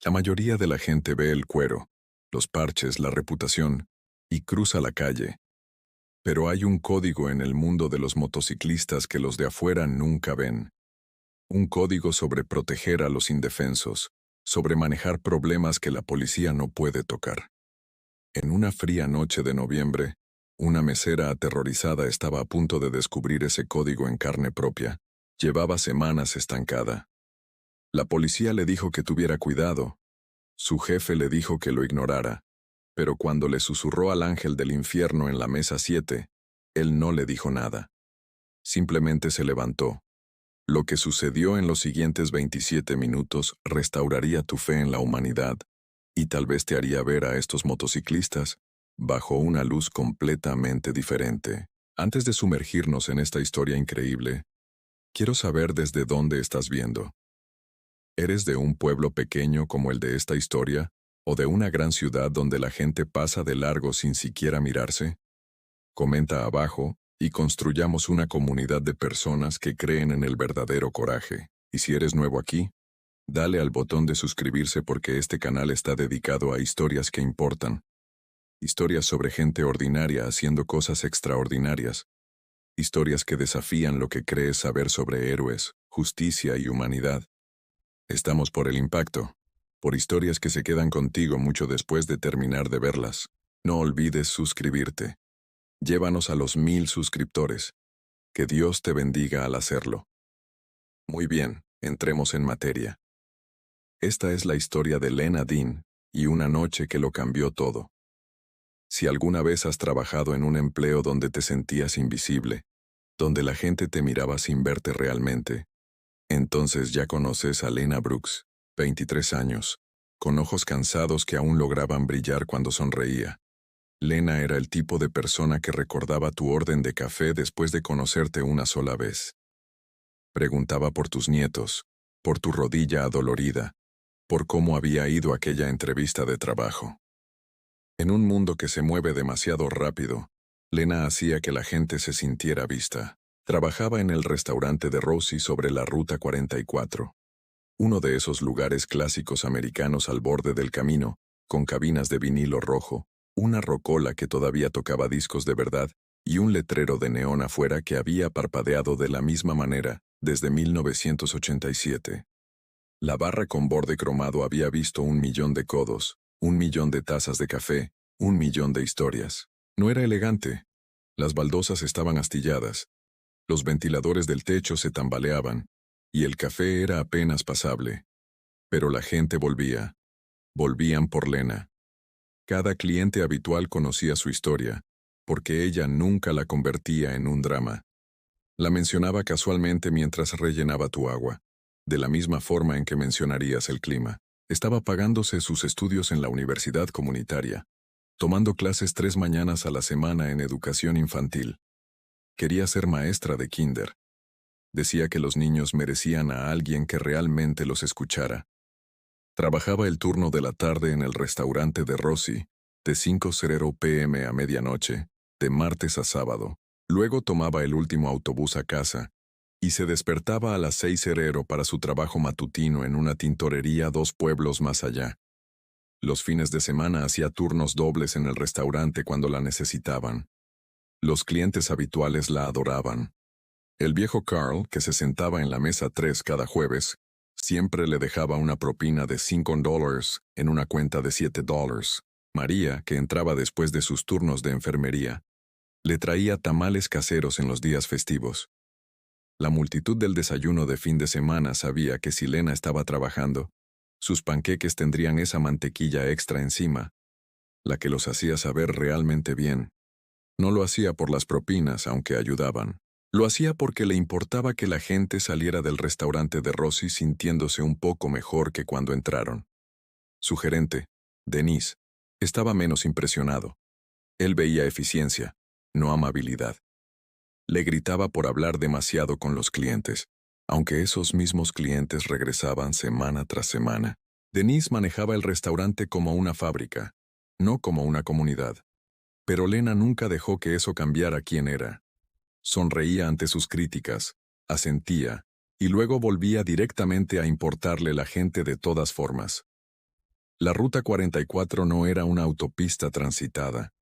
La mayoría de la gente ve el cuero, los parches, la reputación, y cruza la calle. Pero hay un código en el mundo de los motociclistas que los de afuera nunca ven. Un código sobre proteger a los indefensos, sobre manejar problemas que la policía no puede tocar. En una fría noche de noviembre, una mesera aterrorizada estaba a punto de descubrir ese código en carne propia. Llevaba semanas estancada. La policía le dijo que tuviera cuidado. Su jefe le dijo que lo ignorara. Pero cuando le susurró al ángel del infierno en la mesa 7, él no le dijo nada. Simplemente se levantó. Lo que sucedió en los siguientes 27 minutos restauraría tu fe en la humanidad y tal vez te haría ver a estos motociclistas bajo una luz completamente diferente. Antes de sumergirnos en esta historia increíble, quiero saber desde dónde estás viendo. ¿Eres de un pueblo pequeño como el de esta historia, o de una gran ciudad donde la gente pasa de largo sin siquiera mirarse? Comenta abajo y construyamos una comunidad de personas que creen en el verdadero coraje. Y si eres nuevo aquí, dale al botón de suscribirse porque este canal está dedicado a historias que importan. Historias sobre gente ordinaria haciendo cosas extraordinarias. Historias que desafían lo que crees saber sobre héroes, justicia y humanidad. Estamos por el impacto, por historias que se quedan contigo mucho después de terminar de verlas. No olvides suscribirte. Llévanos a los 1000 suscriptores. Que Dios te bendiga al hacerlo. Muy bien, entremos en materia. Esta es la historia de Lena Dean y una noche que lo cambió todo. Si alguna vez has trabajado en un empleo donde te sentías invisible, donde la gente te miraba sin verte realmente, entonces ya conoces a Lena Brooks, 23 años, con ojos cansados que aún lograban brillar cuando sonreía. Lena era el tipo de persona que recordaba tu orden de café después de conocerte una sola vez. Preguntaba por tus nietos, por tu rodilla adolorida, por cómo había ido aquella entrevista de trabajo. En un mundo que se mueve demasiado rápido, Lena hacía que la gente se sintiera vista. Trabajaba en el restaurante de Rosie sobre la Ruta 44, uno de esos lugares clásicos americanos al borde del camino, con cabinas de vinilo rojo, una rocola que todavía tocaba discos de verdad y un letrero de neón afuera que había parpadeado de la misma manera desde 1987. La barra con borde cromado había visto 1.000.000 de codos, 1.000.000 de tazas de café, 1.000.000 de historias. No era elegante. Las baldosas estaban astilladas. Los ventiladores del techo se tambaleaban, y el café era apenas pasable. Pero la gente volvía. Volvían por Lena. Cada cliente habitual conocía su historia, porque ella nunca la convertía en un drama. La mencionaba casualmente mientras rellenaba tu agua, de la misma forma en que mencionarías el clima. Estaba pagándose sus estudios en la universidad comunitaria, tomando clases 3 mañanas a la semana en educación infantil. Quería ser maestra de kinder. Decía que los niños merecían a alguien que realmente los escuchara. Trabajaba el turno de la tarde en el restaurante de Rosie, de 5:00 p.m. a medianoche, de martes a sábado. Luego tomaba el último autobús a casa, y se despertaba a las 6:00 para su trabajo matutino en una tintorería 2 pueblos más allá. Los fines de semana hacía turnos dobles en el restaurante cuando la necesitaban. Los clientes habituales la adoraban. El viejo Carl, que se sentaba en la mesa 3 cada jueves, siempre le dejaba una propina de $5 en una cuenta de $7. María, que entraba después de sus turnos de enfermería, le traía tamales caseros en los días festivos. La multitud del desayuno de fin de semana sabía que si Lena estaba trabajando, sus panqueques tendrían esa mantequilla extra encima, la que los hacía saber realmente bien. No lo hacía por las propinas, aunque ayudaban. Lo hacía porque le importaba que la gente saliera del restaurante de Rosie sintiéndose un poco mejor que cuando entraron. Su gerente, Denise, estaba menos impresionado. Él veía eficiencia, no amabilidad. Le gritaba por hablar demasiado con los clientes, aunque esos mismos clientes regresaban semana tras semana. Denise manejaba el restaurante como una fábrica, no como una comunidad. Pero Lena nunca dejó que eso cambiara quién era. Sonreía ante sus críticas, asentía, y luego volvía directamente a importarle la gente de todas formas. La Ruta 44 no era una autopista transitada,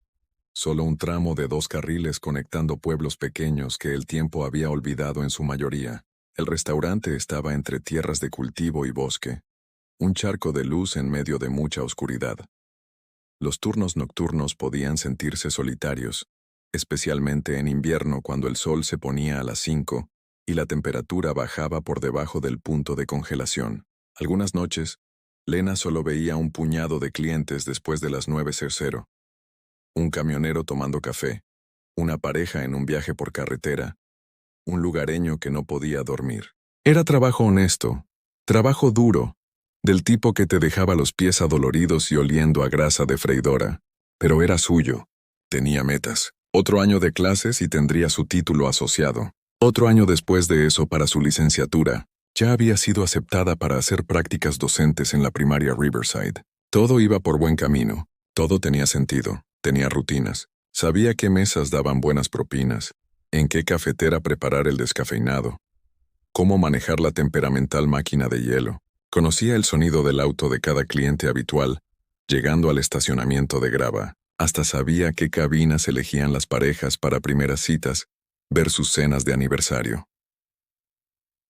solo un tramo de 2 carriles conectando pueblos pequeños que el tiempo había olvidado en su mayoría. El restaurante estaba entre tierras de cultivo y bosque, un charco de luz en medio de mucha oscuridad. Los turnos nocturnos podían sentirse solitarios, especialmente en invierno cuando el sol se ponía a las 5 y la temperatura bajaba por debajo del punto de congelación. Algunas noches, Lena solo veía un puñado de clientes después de las 9:00. Un camionero tomando café, una pareja en un viaje por carretera, un lugareño que no podía dormir. Era trabajo honesto, trabajo duro, del tipo que te dejaba los pies adoloridos y oliendo a grasa de freidora. Pero era suyo. Tenía metas. Otro año de clases y tendría su título asociado. Otro año después de eso para su licenciatura. Ya había sido aceptada para hacer prácticas docentes en la primaria Riverside. Todo iba por buen camino. Todo tenía sentido. Tenía rutinas. Sabía qué mesas daban buenas propinas, en qué cafetera preparar el descafeinado, cómo manejar la temperamental máquina de hielo. Conocía el sonido del auto de cada cliente habitual, llegando al estacionamiento de grava. Hasta sabía qué cabinas elegían las parejas para primeras citas versus cenas de aniversario.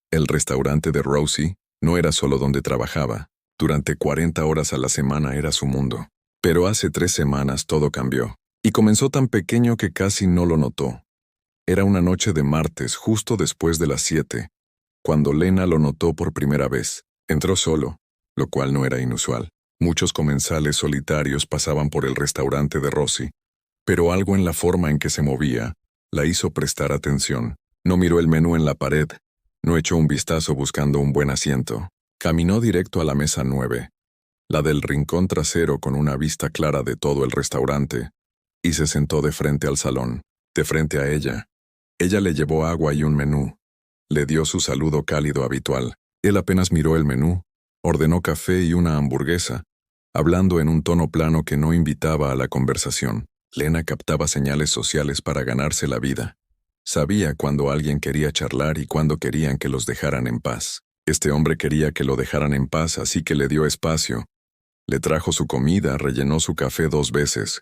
El restaurante de Rosie no era solo donde trabajaba. Durante 40 horas a la semana era su mundo. Pero hace 3 semanas todo cambió. Y comenzó tan pequeño que casi no lo notó. Era una noche de martes, justo después de las 7, cuando Lena lo notó por primera vez. Entró solo, lo cual no era inusual. Muchos comensales solitarios pasaban por el restaurante de Rosie, pero algo en la forma en que se movía la hizo prestar atención. No miró el menú en la pared, no echó un vistazo buscando un buen asiento. Caminó directo a la mesa 9, la del rincón trasero con una vista clara de todo el restaurante, y se sentó de frente al salón, de frente a ella. Ella le llevó agua y un menú. Le dio su saludo cálido habitual. Él apenas miró el menú, ordenó café y una hamburguesa, hablando en un tono plano que no invitaba a la conversación. Lena captaba señales sociales para ganarse la vida. Sabía cuando alguien quería charlar y cuando querían que los dejaran en paz. Este hombre quería que lo dejaran en paz, así que le dio espacio. Le trajo su comida, rellenó su café 2 veces,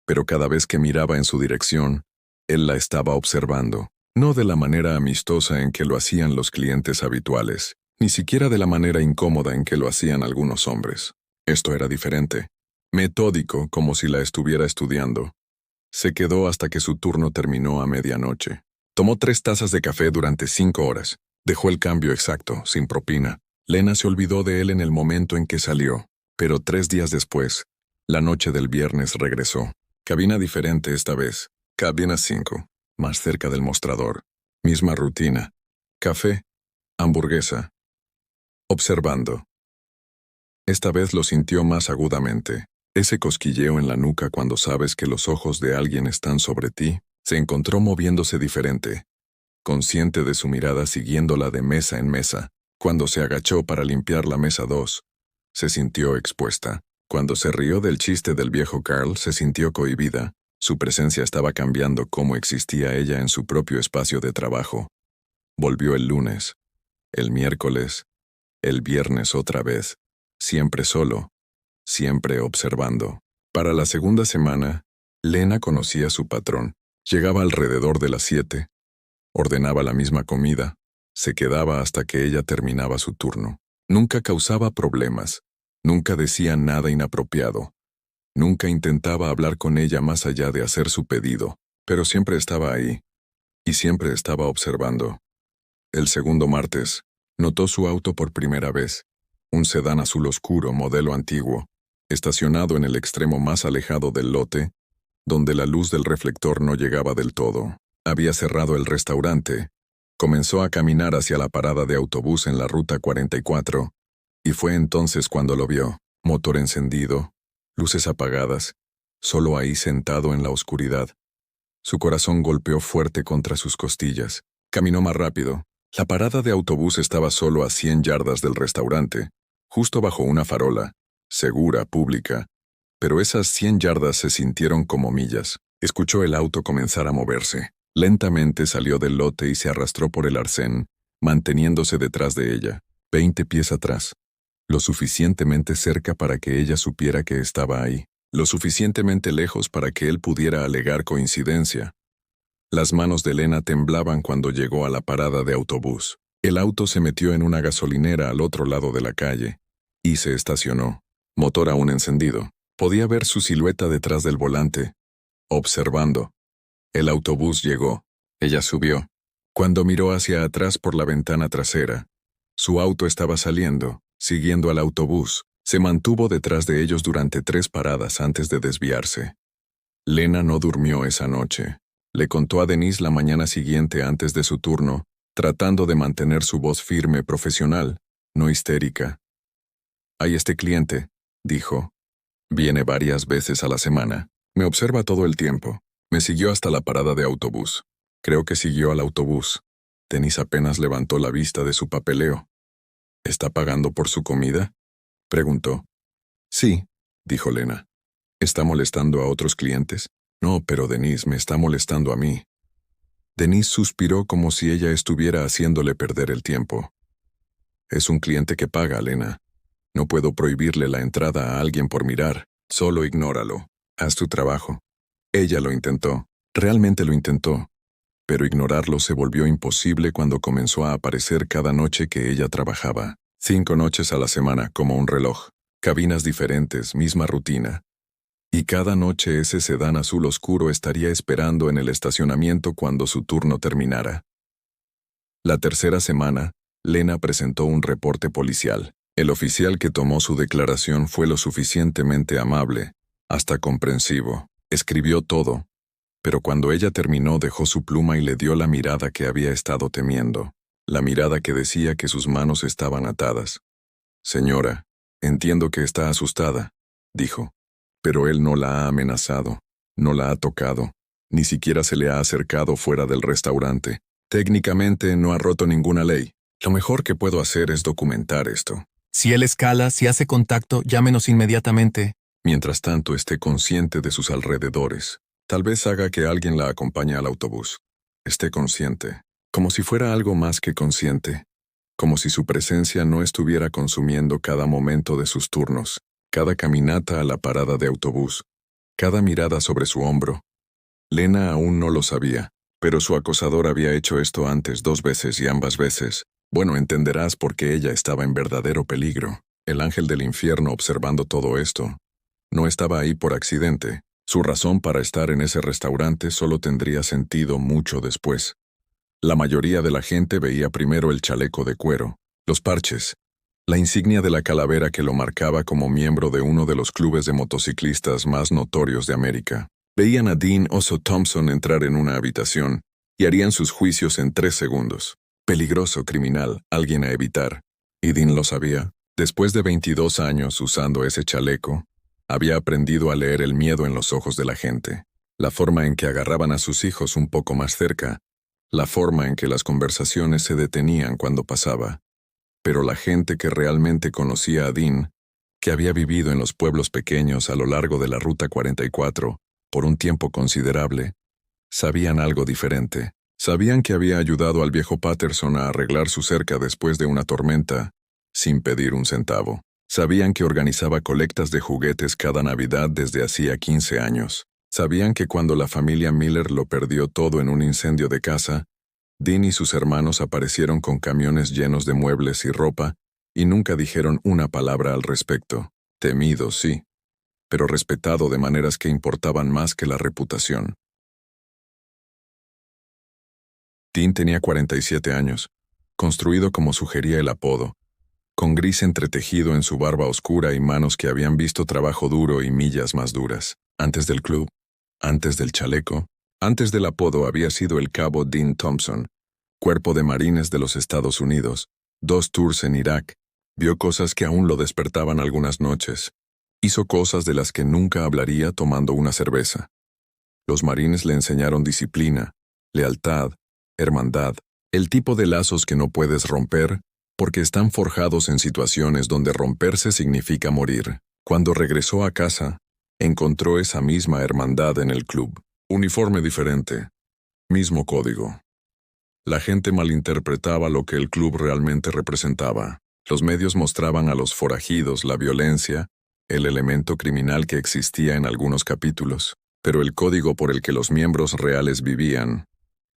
pero cada vez que miraba en su dirección, él la estaba observando, no de la manera amistosa en que lo hacían los clientes habituales, ni siquiera de la manera incómoda en que lo hacían algunos hombres. Esto era diferente, metódico, como si la estuviera estudiando. Se quedó hasta que su turno terminó a medianoche. Tomó 3 tazas de café durante 5 horas. Dejó el cambio exacto, sin propina. Lena se olvidó de él en el momento en que salió, pero 3 días después, la noche del viernes regresó. Cabina diferente esta vez. Cabina 5, más cerca del mostrador. Misma rutina. Café, hamburguesa. Observando. Esta vez lo sintió más agudamente. Ese cosquilleo en la nuca cuando sabes que los ojos de alguien están sobre ti. Se encontró moviéndose diferente, consciente de su mirada siguiéndola de mesa en mesa. Cuando se agachó para limpiar la mesa 2, se sintió expuesta. Cuando se rió del chiste del viejo Carl, se sintió cohibida. Su presencia estaba cambiando cómo existía ella en su propio espacio de trabajo. Volvió el lunes, el miércoles, el viernes otra vez, siempre solo, siempre observando. Para la segunda semana, Lena conocía su patrón. Llegaba alrededor de las 7, ordenaba la misma comida, se quedaba hasta que ella terminaba su turno. Nunca causaba problemas, nunca decía nada inapropiado, nunca intentaba hablar con ella más allá de hacer su pedido, pero siempre estaba ahí, y siempre estaba observando. El segundo martes, notó su auto por primera vez, un sedán azul oscuro modelo antiguo, estacionado en el extremo más alejado del lote, donde la luz del reflector no llegaba del todo. Había cerrado el restaurante. Comenzó a caminar hacia la parada de autobús en la Ruta 44, y fue entonces cuando lo vio, motor encendido, luces apagadas, solo ahí sentado en la oscuridad. Su corazón golpeó fuerte contra sus costillas. Caminó más rápido. La parada de autobús estaba solo a 100 yardas del restaurante, justo bajo una farola, segura, pública, pero esas 100 yardas se sintieron como millas. Escuchó el auto comenzar a moverse. Lentamente salió del lote y se arrastró por el arcén, manteniéndose detrás de ella, 20 pies atrás. lo suficientemente cerca para que ella supiera que estaba ahí, lo suficientemente lejos para que él pudiera alegar coincidencia. Las manos de Lena temblaban cuando llegó a la parada de autobús. El auto se metió en una gasolinera al otro lado de la calle y se estacionó, motor aún encendido. Podía ver su silueta detrás del volante, observando. El autobús llegó. Ella subió. Cuando miró hacia atrás por la ventana trasera, su auto estaba saliendo, siguiendo al autobús. Se mantuvo detrás de ellos durante 3 paradas antes de desviarse. Lena no durmió esa noche. Le contó a Denise la mañana siguiente antes de su turno, tratando de mantener su voz firme, profesional, no histérica. «Hay este cliente», dijo. «Viene varias veces a la semana. Me observa todo el tiempo. Me siguió hasta la parada de autobús. Creo que siguió al autobús». Denise apenas levantó la vista de su papeleo. «¿Está pagando por su comida?», preguntó. «Sí», dijo Lena. «¿Está molestando a otros clientes?». «No, pero Denise me está molestando a mí». Denise suspiró como si ella estuviera haciéndole perder el tiempo. «Es un cliente que paga, Lena. No puedo prohibirle la entrada a alguien por mirar. Solo ignóralo. Haz tu trabajo». Ella lo intentó. Realmente lo intentó. Pero ignorarlo se volvió imposible cuando comenzó a aparecer cada noche que ella trabajaba. 5 noches a la semana, como un reloj. Cabinas diferentes, misma rutina. Y cada noche ese sedán azul oscuro estaría esperando en el estacionamiento cuando su turno terminara. La tercera semana, Lena presentó un reporte policial. El oficial que tomó su declaración fue lo suficientemente amable, hasta comprensivo. Escribió todo, pero cuando ella terminó dejó su pluma y le dio la mirada que había estado temiendo, la mirada que decía que sus manos estaban atadas. «Señora, entiendo que está asustada», dijo. «Pero él no la ha amenazado, no la ha tocado, ni siquiera se le ha acercado fuera del restaurante. Técnicamente no ha roto ninguna ley. Lo mejor que puedo hacer es documentar esto. Si él escala, si hace contacto, llámenos inmediatamente». Mientras tanto esté consciente de sus alrededores. Tal vez haga que alguien la acompañe al autobús. Esté consciente, como si fuera algo más que consciente, como si su presencia no estuviera consumiendo cada momento de sus turnos, cada caminata a la parada de autobús, cada mirada sobre su hombro. Lena aún no lo sabía, pero su acosador había hecho esto antes 2 veces y ambas veces. Bueno, entenderás por qué ella estaba en verdadero peligro. El ángel del infierno observando todo esto. No estaba ahí por accidente. Su razón para estar en ese restaurante solo tendría sentido mucho después. La mayoría de la gente veía primero el chaleco de cuero, los parches, la insignia de la calavera que lo marcaba como miembro de uno de los clubes de motociclistas más notorios de América. Veían a Dean Oso Thompson entrar en una habitación y harían sus juicios en 3 segundos. Peligroso, criminal, alguien a evitar. Y Dean lo sabía. Después de 22 años usando ese chaleco, había aprendido a leer el miedo en los ojos de la gente, la forma en que agarraban a sus hijos un poco más cerca, la forma en que las conversaciones se detenían cuando pasaba. Pero la gente que realmente conocía a Dean, que había vivido en los pueblos pequeños a lo largo de la Ruta 44 por un tiempo considerable, sabían algo diferente. Sabían que había ayudado al viejo Patterson a arreglar su cerca después de una tormenta, sin pedir un centavo. Sabían que organizaba colectas de juguetes cada Navidad desde hacía 15 años. Sabían que cuando la familia Miller lo perdió todo en un incendio de casa, Dean y sus hermanos aparecieron con camiones llenos de muebles y ropa y nunca dijeron una palabra al respecto. Temido, sí, pero respetado de maneras que importaban más que la reputación. Dean tenía 47 años, construido como sugería el apodo, con gris entretejido en su barba oscura y manos que habían visto trabajo duro y millas más duras. Antes del club, antes del chaleco, antes del apodo había sido el cabo Dean Thompson, cuerpo de marines de los Estados Unidos, 2 tours en Irak, vio cosas que aún lo despertaban algunas noches, hizo cosas de las que nunca hablaría tomando una cerveza. Los marines le enseñaron disciplina, lealtad, hermandad, el tipo de lazos que no puedes romper, porque están forjados en situaciones donde romperse significa morir. Cuando regresó a casa, encontró esa misma hermandad en el club. Uniforme diferente, mismo código. La gente malinterpretaba lo que el club realmente representaba. Los medios mostraban a los forajidos, la violencia, el elemento criminal que existía en algunos capítulos, pero el código por el que los miembros reales vivían,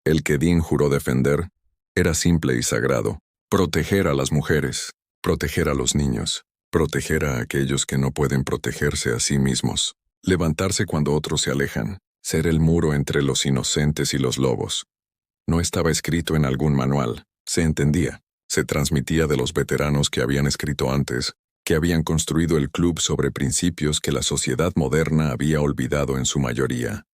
el que Dean juró defender, era simple y sagrado: proteger a las mujeres, proteger a los niños, proteger a aquellos que no pueden protegerse a sí mismos, levantarse cuando otros se alejan, ser el muro entre los inocentes y los lobos. No estaba escrito en algún manual, se entendía, se transmitía de los veteranos que habían escrito antes, que habían construido el club sobre principios que la sociedad moderna había olvidado en su mayoría.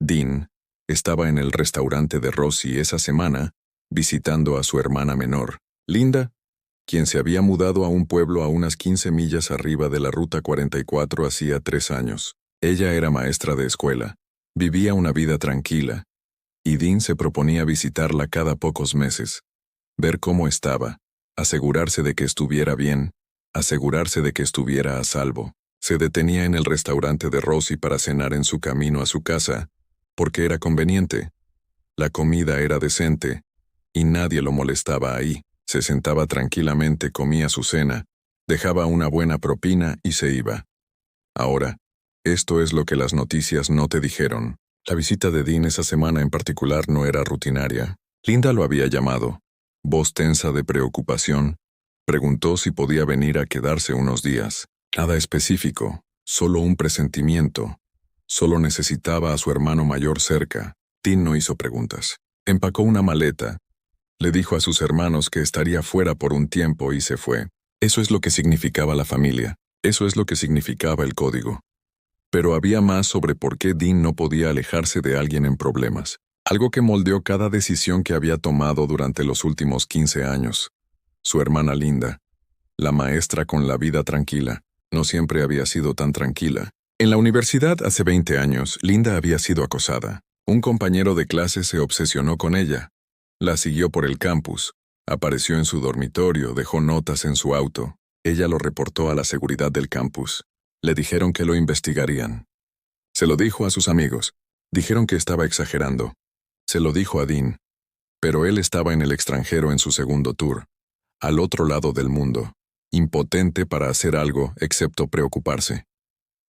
Dean estaba en el restaurante de Rosie esa semana, visitando a su hermana menor, Linda, quien se había mudado a un pueblo a unas 15 millas arriba de la Ruta 44 hacía 3 años. Ella era maestra de escuela, vivía una vida tranquila, y Dean se proponía visitarla cada pocos meses, ver cómo estaba, asegurarse de que estuviera bien, asegurarse de que estuviera a salvo. Se detenía en el restaurante de Rosie para cenar en su camino a su casa, porque era conveniente. La comida era decente, y nadie lo molestaba ahí. Se sentaba tranquilamente, comía su cena, dejaba una buena propina y se iba. Ahora, esto es lo que las noticias no te dijeron. La visita de Dean esa semana en particular no era rutinaria. Linda lo había llamado. Voz tensa de preocupación, preguntó si podía venir a quedarse unos días. Nada específico, solo un presentimiento. Solo necesitaba a su hermano mayor cerca. Dean no hizo preguntas. Empacó una maleta. Le dijo a sus hermanos que estaría fuera por un tiempo y se fue. Eso es lo que significaba la familia. Eso es lo que significaba el código. Pero había más sobre por qué Dean no podía alejarse de alguien en problemas. Algo que moldeó cada decisión que había tomado durante los últimos 15 años. Su hermana Linda, la maestra con la vida tranquila, no siempre había sido tan tranquila. En la universidad hace 20 años, Linda había sido acosada. Un compañero de clase se obsesionó con ella. La siguió por el campus, apareció en su dormitorio, dejó notas en su auto. Ella lo reportó a la seguridad del campus. Le dijeron que lo investigarían. Se lo dijo a sus amigos. Dijeron que estaba exagerando. Se lo dijo a Dean. Pero él estaba en el extranjero en su segundo tour, al otro lado del mundo, impotente para hacer algo excepto preocuparse.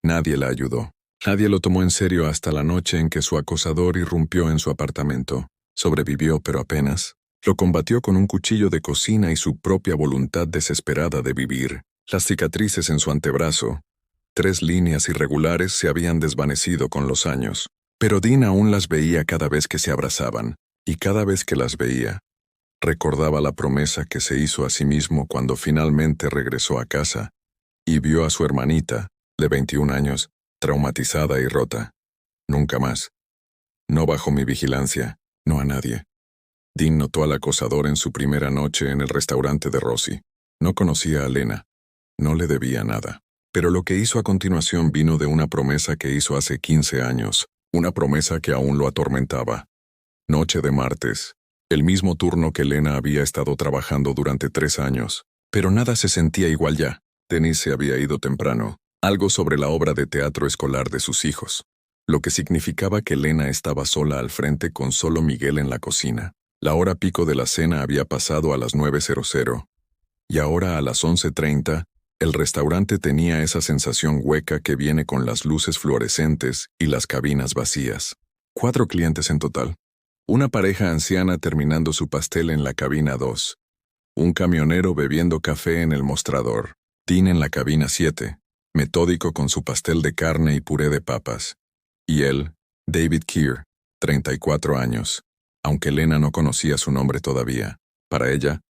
Nadie la ayudó. Nadie lo tomó en serio hasta la noche en que su acosador irrumpió en su apartamento. Sobrevivió, pero apenas. Lo combatió con un cuchillo de cocina y su propia voluntad desesperada de vivir. Las cicatrices en su antebrazo, 3 líneas irregulares, se habían desvanecido con los años. Pero Dean aún las veía cada vez que se abrazaban, y cada vez que las veía, recordaba la promesa que se hizo a sí mismo cuando finalmente regresó a casa y vio a su hermanita, de 21 años, traumatizada y rota. Nunca más. No bajo mi vigilancia, no a nadie. Dean notó al acosador en su primera noche en el restaurante de Rosie. No conocía a Lena. No le debía nada. Pero lo que hizo a continuación vino de una promesa que hizo hace 15 años, una promesa que aún lo atormentaba. Noche de martes, el mismo turno que Lena había estado trabajando durante 3 años, pero nada se sentía igual ya. Denise se había ido temprano, algo sobre la obra de teatro escolar de sus hijos, lo que significaba que Lena estaba sola al frente con solo Miguel en la cocina. La hora pico de la cena había pasado a las 9:00, y ahora a las 11:30, el restaurante tenía esa sensación hueca que viene con las luces fluorescentes y las cabinas vacías. 4 clientes en total. Una pareja anciana terminando su pastel en la cabina 2. Un camionero bebiendo café en el mostrador. Dean en la cabina 7, metódico con su pastel de carne y puré de papas. Y él, David Keir, 34 años, aunque Lena no conocía su nombre todavía. Para ella,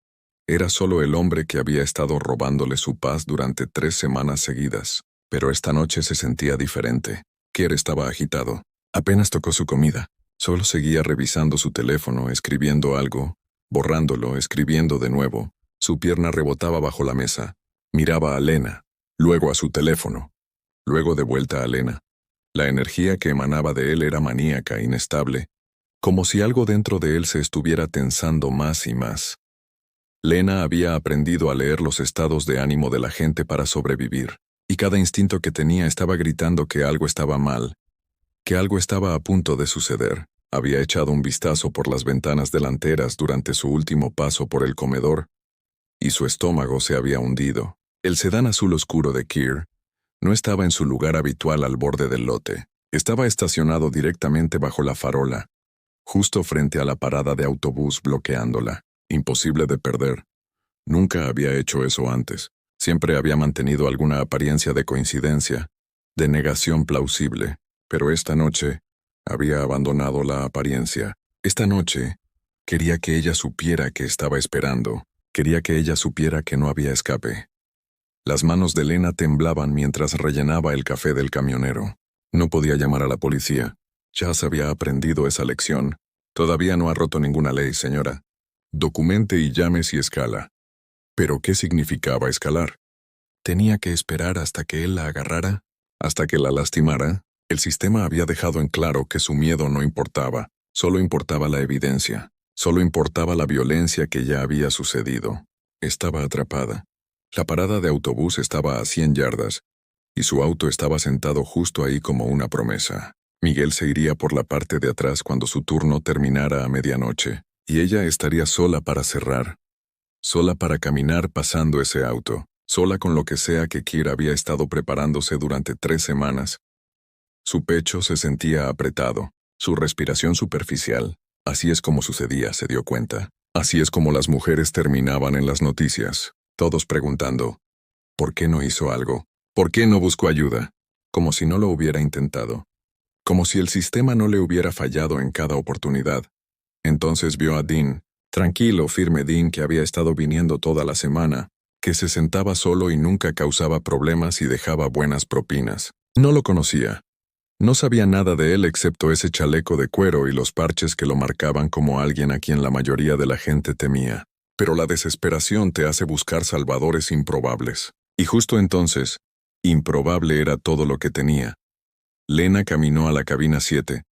era solo el hombre que había estado robándole su paz durante 3 semanas seguidas. Pero esta noche se sentía diferente. Keir estaba agitado. Apenas tocó su comida. Solo seguía revisando su teléfono, escribiendo algo, borrándolo, escribiendo de nuevo. Su pierna rebotaba bajo la mesa. Miraba a Lena, luego a su teléfono, luego de vuelta a Lena. La energía que emanaba de él era maníaca, inestable, como si algo dentro de él se estuviera tensando más y más. Lena había aprendido a leer los estados de ánimo de la gente para sobrevivir, y cada instinto que tenía estaba gritando que algo estaba mal, que algo estaba a punto de suceder. Había echado un vistazo por las ventanas delanteras durante su último paso por el comedor, y su estómago se había hundido. El sedán azul oscuro de Keir no estaba en su lugar habitual al borde del lote. Estaba estacionado directamente bajo la farola, justo frente a la parada de autobús bloqueándola. Imposible de perder. Nunca había hecho eso antes. Siempre había mantenido alguna apariencia de coincidencia, de negación plausible, pero esta noche había abandonado la apariencia. Esta noche quería que ella supiera que estaba esperando, quería que ella supiera que no había escape. Las manos de Lena temblaban mientras rellenaba el café del camionero. No podía llamar a la policía. Ya se había aprendido esa lección. Todavía no ha roto ninguna ley, señora. Documente y llame si escala. ¿Pero qué significaba escalar? ¿Tenía que esperar hasta que él la agarrara? ¿Hasta que la lastimara? El sistema había dejado en claro que su miedo no importaba. Solo importaba la evidencia. Solo importaba la violencia que ya había sucedido. Estaba atrapada. La parada de autobús estaba a 100 yardas, y su auto estaba sentado justo ahí como una promesa. Miguel se iría por la parte de atrás cuando su turno terminara a medianoche, y ella estaría sola para cerrar. Sola para caminar pasando ese auto. Sola con lo que sea que Keir había estado preparándose durante 3 semanas. Su pecho se sentía apretado, su respiración superficial. Así es como sucedía, se dio cuenta. Así es como las mujeres terminaban en las noticias, todos preguntando, ¿por qué no hizo algo? ¿Por qué no buscó ayuda? Como si no lo hubiera intentado. Como si el sistema no le hubiera fallado en cada oportunidad. Entonces vio a Dean, tranquilo, firme Dean que había estado viniendo toda la semana, que se sentaba solo y nunca causaba problemas y dejaba buenas propinas. No lo conocía. No sabía nada de él excepto ese chaleco de cuero y los parches que lo marcaban como alguien a quien la mayoría de la gente temía. Pero la desesperación te hace buscar salvadores improbables. Y justo entonces, improbable era todo lo que tenía. Lena caminó a la cabina 7,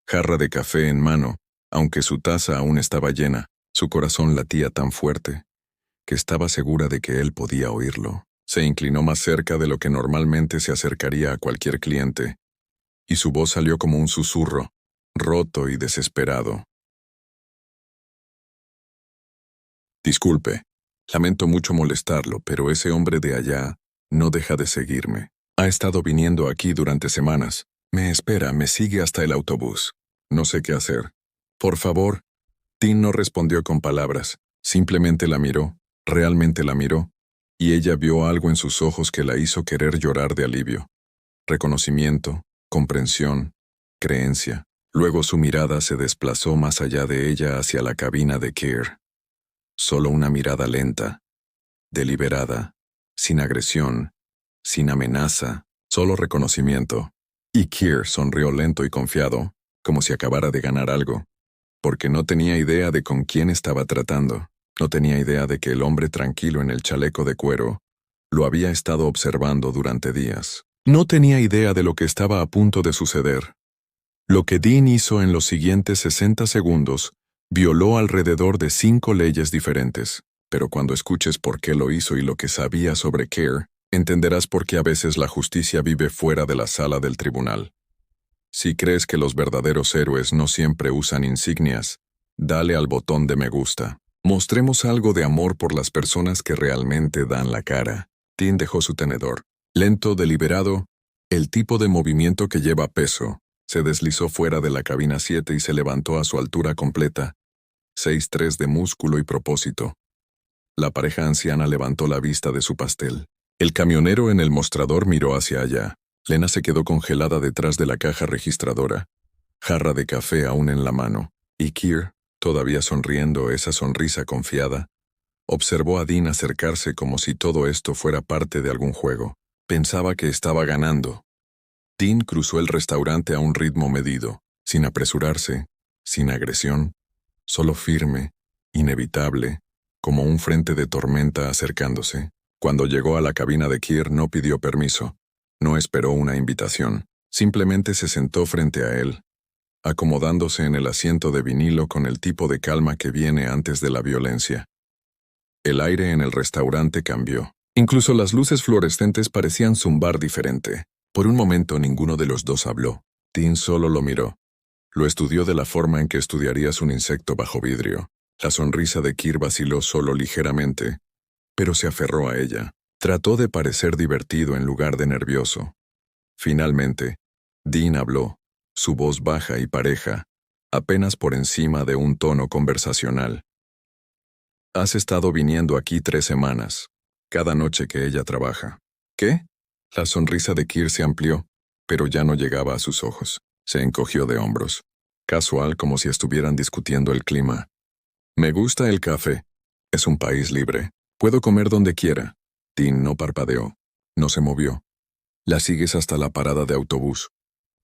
jarra de café en mano, aunque su taza aún estaba llena. Su corazón latía tan fuerte que estaba segura de que él podía oírlo. Se inclinó más cerca de lo que normalmente se acercaría a cualquier cliente, y su voz salió como un susurro, roto y desesperado. Disculpe, lamento mucho molestarlo, pero ese hombre de allá no deja de seguirme. Ha estado viniendo aquí durante semanas. Me espera, me sigue hasta el autobús. No sé qué hacer. Por favor. Dean no respondió con palabras, simplemente la miró, realmente la miró, y ella vio algo en sus ojos que la hizo querer llorar de alivio. Reconocimiento, comprensión, creencia. Luego su mirada se desplazó más allá de ella hacia la cabina de Keir. Solo una mirada lenta, deliberada, sin agresión, sin amenaza, solo reconocimiento. Y Keir sonrió lento y confiado, como si acabara de ganar algo, porque no tenía idea de con quién estaba tratando. No tenía idea de que el hombre tranquilo en el chaleco de cuero lo había estado observando durante días. No tenía idea de lo que estaba a punto de suceder. Lo que Dean hizo en los siguientes 60 segundos violó alrededor de 5 leyes diferentes, pero cuando escuches por qué lo hizo y lo que sabía sobre Keir, entenderás por qué a veces la justicia vive fuera de la sala del tribunal. Si crees que los verdaderos héroes no siempre usan insignias, dale al botón de me gusta. Mostremos algo de amor por las personas que realmente dan la cara. Dean dejó su tenedor. Lento, deliberado, el tipo de movimiento que lleva peso, se deslizó fuera de la cabina 7 y se levantó a su altura completa, 6'3" de músculo y propósito. La pareja anciana levantó la vista de su pastel. El camionero en el mostrador miró hacia allá. Lena se quedó congelada detrás de la caja registradora, jarra de café aún en la mano, y Keir, todavía sonriendo esa sonrisa confiada, observó a Dean acercarse como si todo esto fuera parte de algún juego. Pensaba que estaba ganando. Dean cruzó el restaurante a un ritmo medido, sin apresurarse, sin agresión, solo firme, inevitable, como un frente de tormenta acercándose. Cuando llegó a la cabina de Keir no pidió permiso, no esperó una invitación, simplemente se sentó frente a él, acomodándose en el asiento de vinilo con el tipo de calma que viene antes de la violencia. El aire en el restaurante cambió. Incluso las luces fluorescentes parecían zumbar diferente. Por un momento ninguno de los dos habló. Dean solo lo miró. Lo estudió de la forma en que estudiarías un insecto bajo vidrio. La sonrisa de Keir vaciló solo ligeramente, pero se aferró a ella. Trató de parecer divertido en lugar de nervioso. Finalmente, Dean habló, su voz baja y pareja, apenas por encima de un tono conversacional. Has estado viniendo aquí 3 semanas, cada noche que ella trabaja. ¿Qué? La sonrisa de Keir se amplió, pero ya no llegaba a sus ojos. Se encogió de hombros, casual como si estuvieran discutiendo el clima. Me gusta el café. Es un país libre. Puedo comer donde quiera. Dean no parpadeó. No se movió. La sigues hasta la parada de autobús.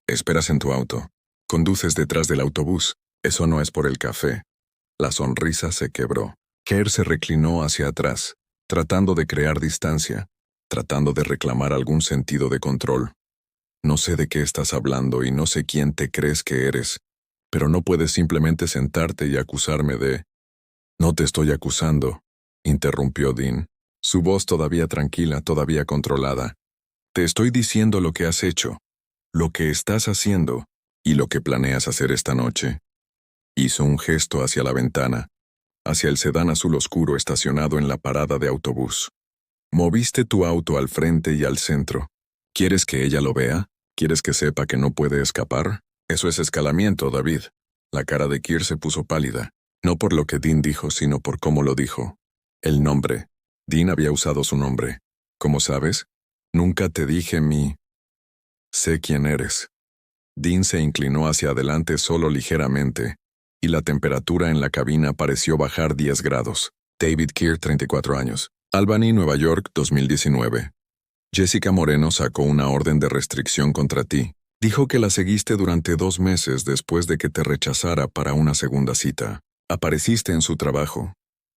Esperas en tu auto. Conduces detrás del autobús. Eso no es por el café. La sonrisa se quebró. Keir se reclinó hacia atrás, tratando de crear distancia, tratando de reclamar algún sentido de control. No sé de qué estás hablando y no sé quién te crees que eres, pero no puedes simplemente sentarte y acusarme de... No te estoy acusando, interrumpió Dean, su voz todavía tranquila, todavía controlada. Te estoy diciendo lo que has hecho, lo que estás haciendo y lo que planeas hacer esta noche. Hizo un gesto hacia la ventana, hacia el sedán azul oscuro estacionado en la parada de autobús. Moviste tu auto al frente y al centro. ¿Quieres que ella lo vea? ¿Quieres que sepa que no puede escapar? Eso es escalamiento, David. La cara de Keir se puso pálida, no por lo que Dean dijo, sino por cómo lo dijo. El nombre. Dean había usado su nombre. ¿Cómo sabes? Nunca te dije mi... Sé quién eres. Dean se inclinó hacia adelante solo ligeramente, y la temperatura en la cabina pareció bajar 10 grados. David Keir, 34 años. Albany, Nueva York, 2019. Jessica Moreno sacó una orden de restricción contra ti. Dijo que la seguiste durante 2 meses después de que te rechazara para una segunda cita. Apareciste en su trabajo.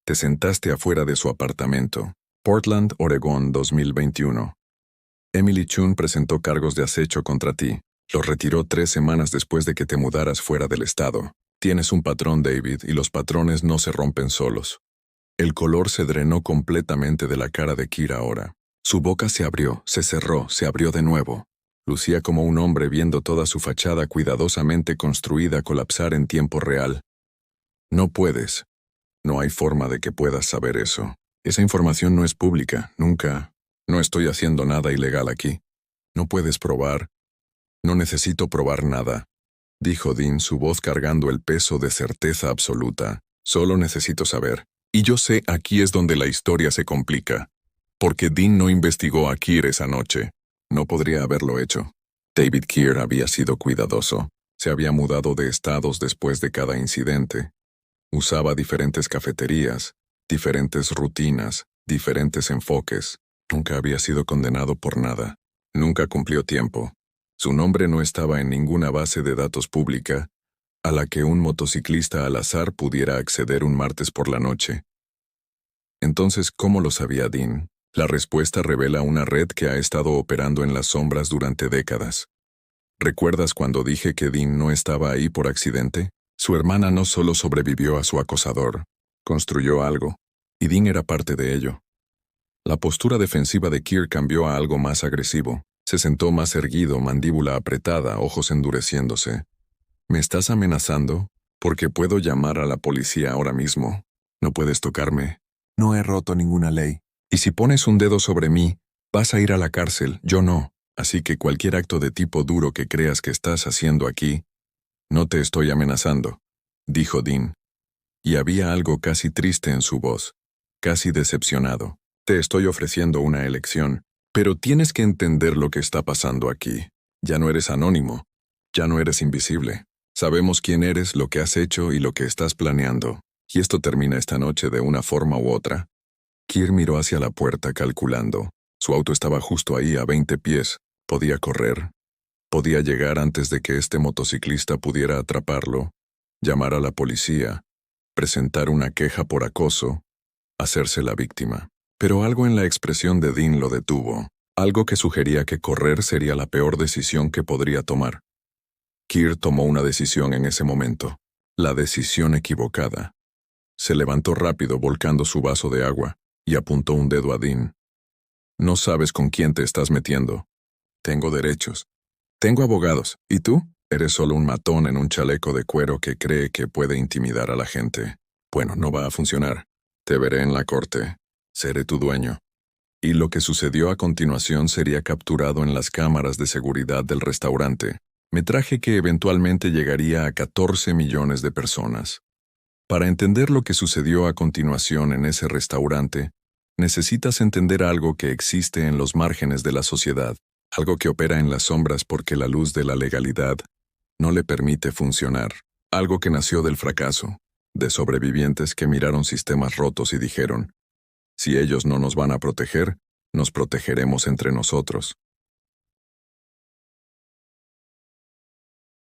Te sentaste afuera de su apartamento. Portland, Oregón, 2021. Emily Chun presentó cargos de acecho contra ti. Los retiró 3 semanas después de que te mudaras fuera del estado. Tienes un patrón, David, y los patrones no se rompen solos. El color se drenó completamente de la cara de Keir ahora. Su boca se abrió, se cerró, se abrió de nuevo. Lucía como un hombre viendo toda su fachada cuidadosamente construida colapsar en tiempo real. No puedes. No hay forma de que puedas saber eso. Esa información no es pública, nunca. No estoy haciendo nada ilegal aquí. No puedes probar. No necesito probar nada, dijo Dean, su voz cargando el peso de certeza absoluta. Solo necesito saber. Y yo sé, aquí es donde la historia se complica. Porque Dean no investigó a Keir esa noche. No podría haberlo hecho. David Keir había sido cuidadoso. Se había mudado de estados después de cada incidente. Usaba diferentes cafeterías, diferentes rutinas, diferentes enfoques. Nunca había sido condenado por nada. Nunca cumplió tiempo. Su nombre no estaba en ninguna base de datos pública a la que un motociclista al azar pudiera acceder un martes por la noche. Entonces, ¿cómo lo sabía Dean? La respuesta revela una red que ha estado operando en las sombras durante décadas. ¿Recuerdas cuando dije que Dean no estaba ahí por accidente? Su hermana no solo sobrevivió a su acosador, construyó algo, y Dean era parte de ello. La postura defensiva de Keir cambió a algo más agresivo. Se sentó más erguido, mandíbula apretada, ojos endureciéndose. ¿Me estás amenazando? Porque puedo llamar a la policía ahora mismo. No puedes tocarme. No he roto ninguna ley. Y si pones un dedo sobre mí, vas a ir a la cárcel, yo no. Así que cualquier acto de tipo duro que creas que estás haciendo aquí, no te estoy amenazando, dijo Dean. Y había algo casi triste en su voz, casi decepcionado. Te estoy ofreciendo una elección, pero tienes que entender lo que está pasando aquí. Ya no eres anónimo, ya no eres invisible. Sabemos quién eres, lo que has hecho y lo que estás planeando. Y esto termina esta noche de una forma u otra. Keir miró hacia la puerta calculando. Su auto estaba justo ahí a 20 pies. Podía correr. Podía llegar antes de que este motociclista pudiera atraparlo, llamar a la policía, presentar una queja por acoso, hacerse la víctima. Pero algo en la expresión de Dean lo detuvo, algo que sugería que correr sería la peor decisión que podría tomar. Keir tomó una decisión en ese momento, la decisión equivocada. Se levantó rápido volcando su vaso de agua y apuntó un dedo a Dean. No sabes con quién te estás metiendo. Tengo derechos. Tengo abogados. ¿Y tú? Eres solo un matón en un chaleco de cuero que cree que puede intimidar a la gente. Bueno, no va a funcionar. Te veré en la corte. Seré tu dueño. Y lo que sucedió a continuación sería capturado en las cámaras de seguridad del restaurante. Metraje que eventualmente llegaría a 14 millones de personas. Para entender lo que sucedió a continuación en ese restaurante, necesitas entender algo que existe en los márgenes de la sociedad, algo que opera en las sombras porque la luz de la legalidad no le permite funcionar, algo que nació del fracaso, de sobrevivientes que miraron sistemas rotos y dijeron, si ellos no nos van a proteger, nos protegeremos entre nosotros.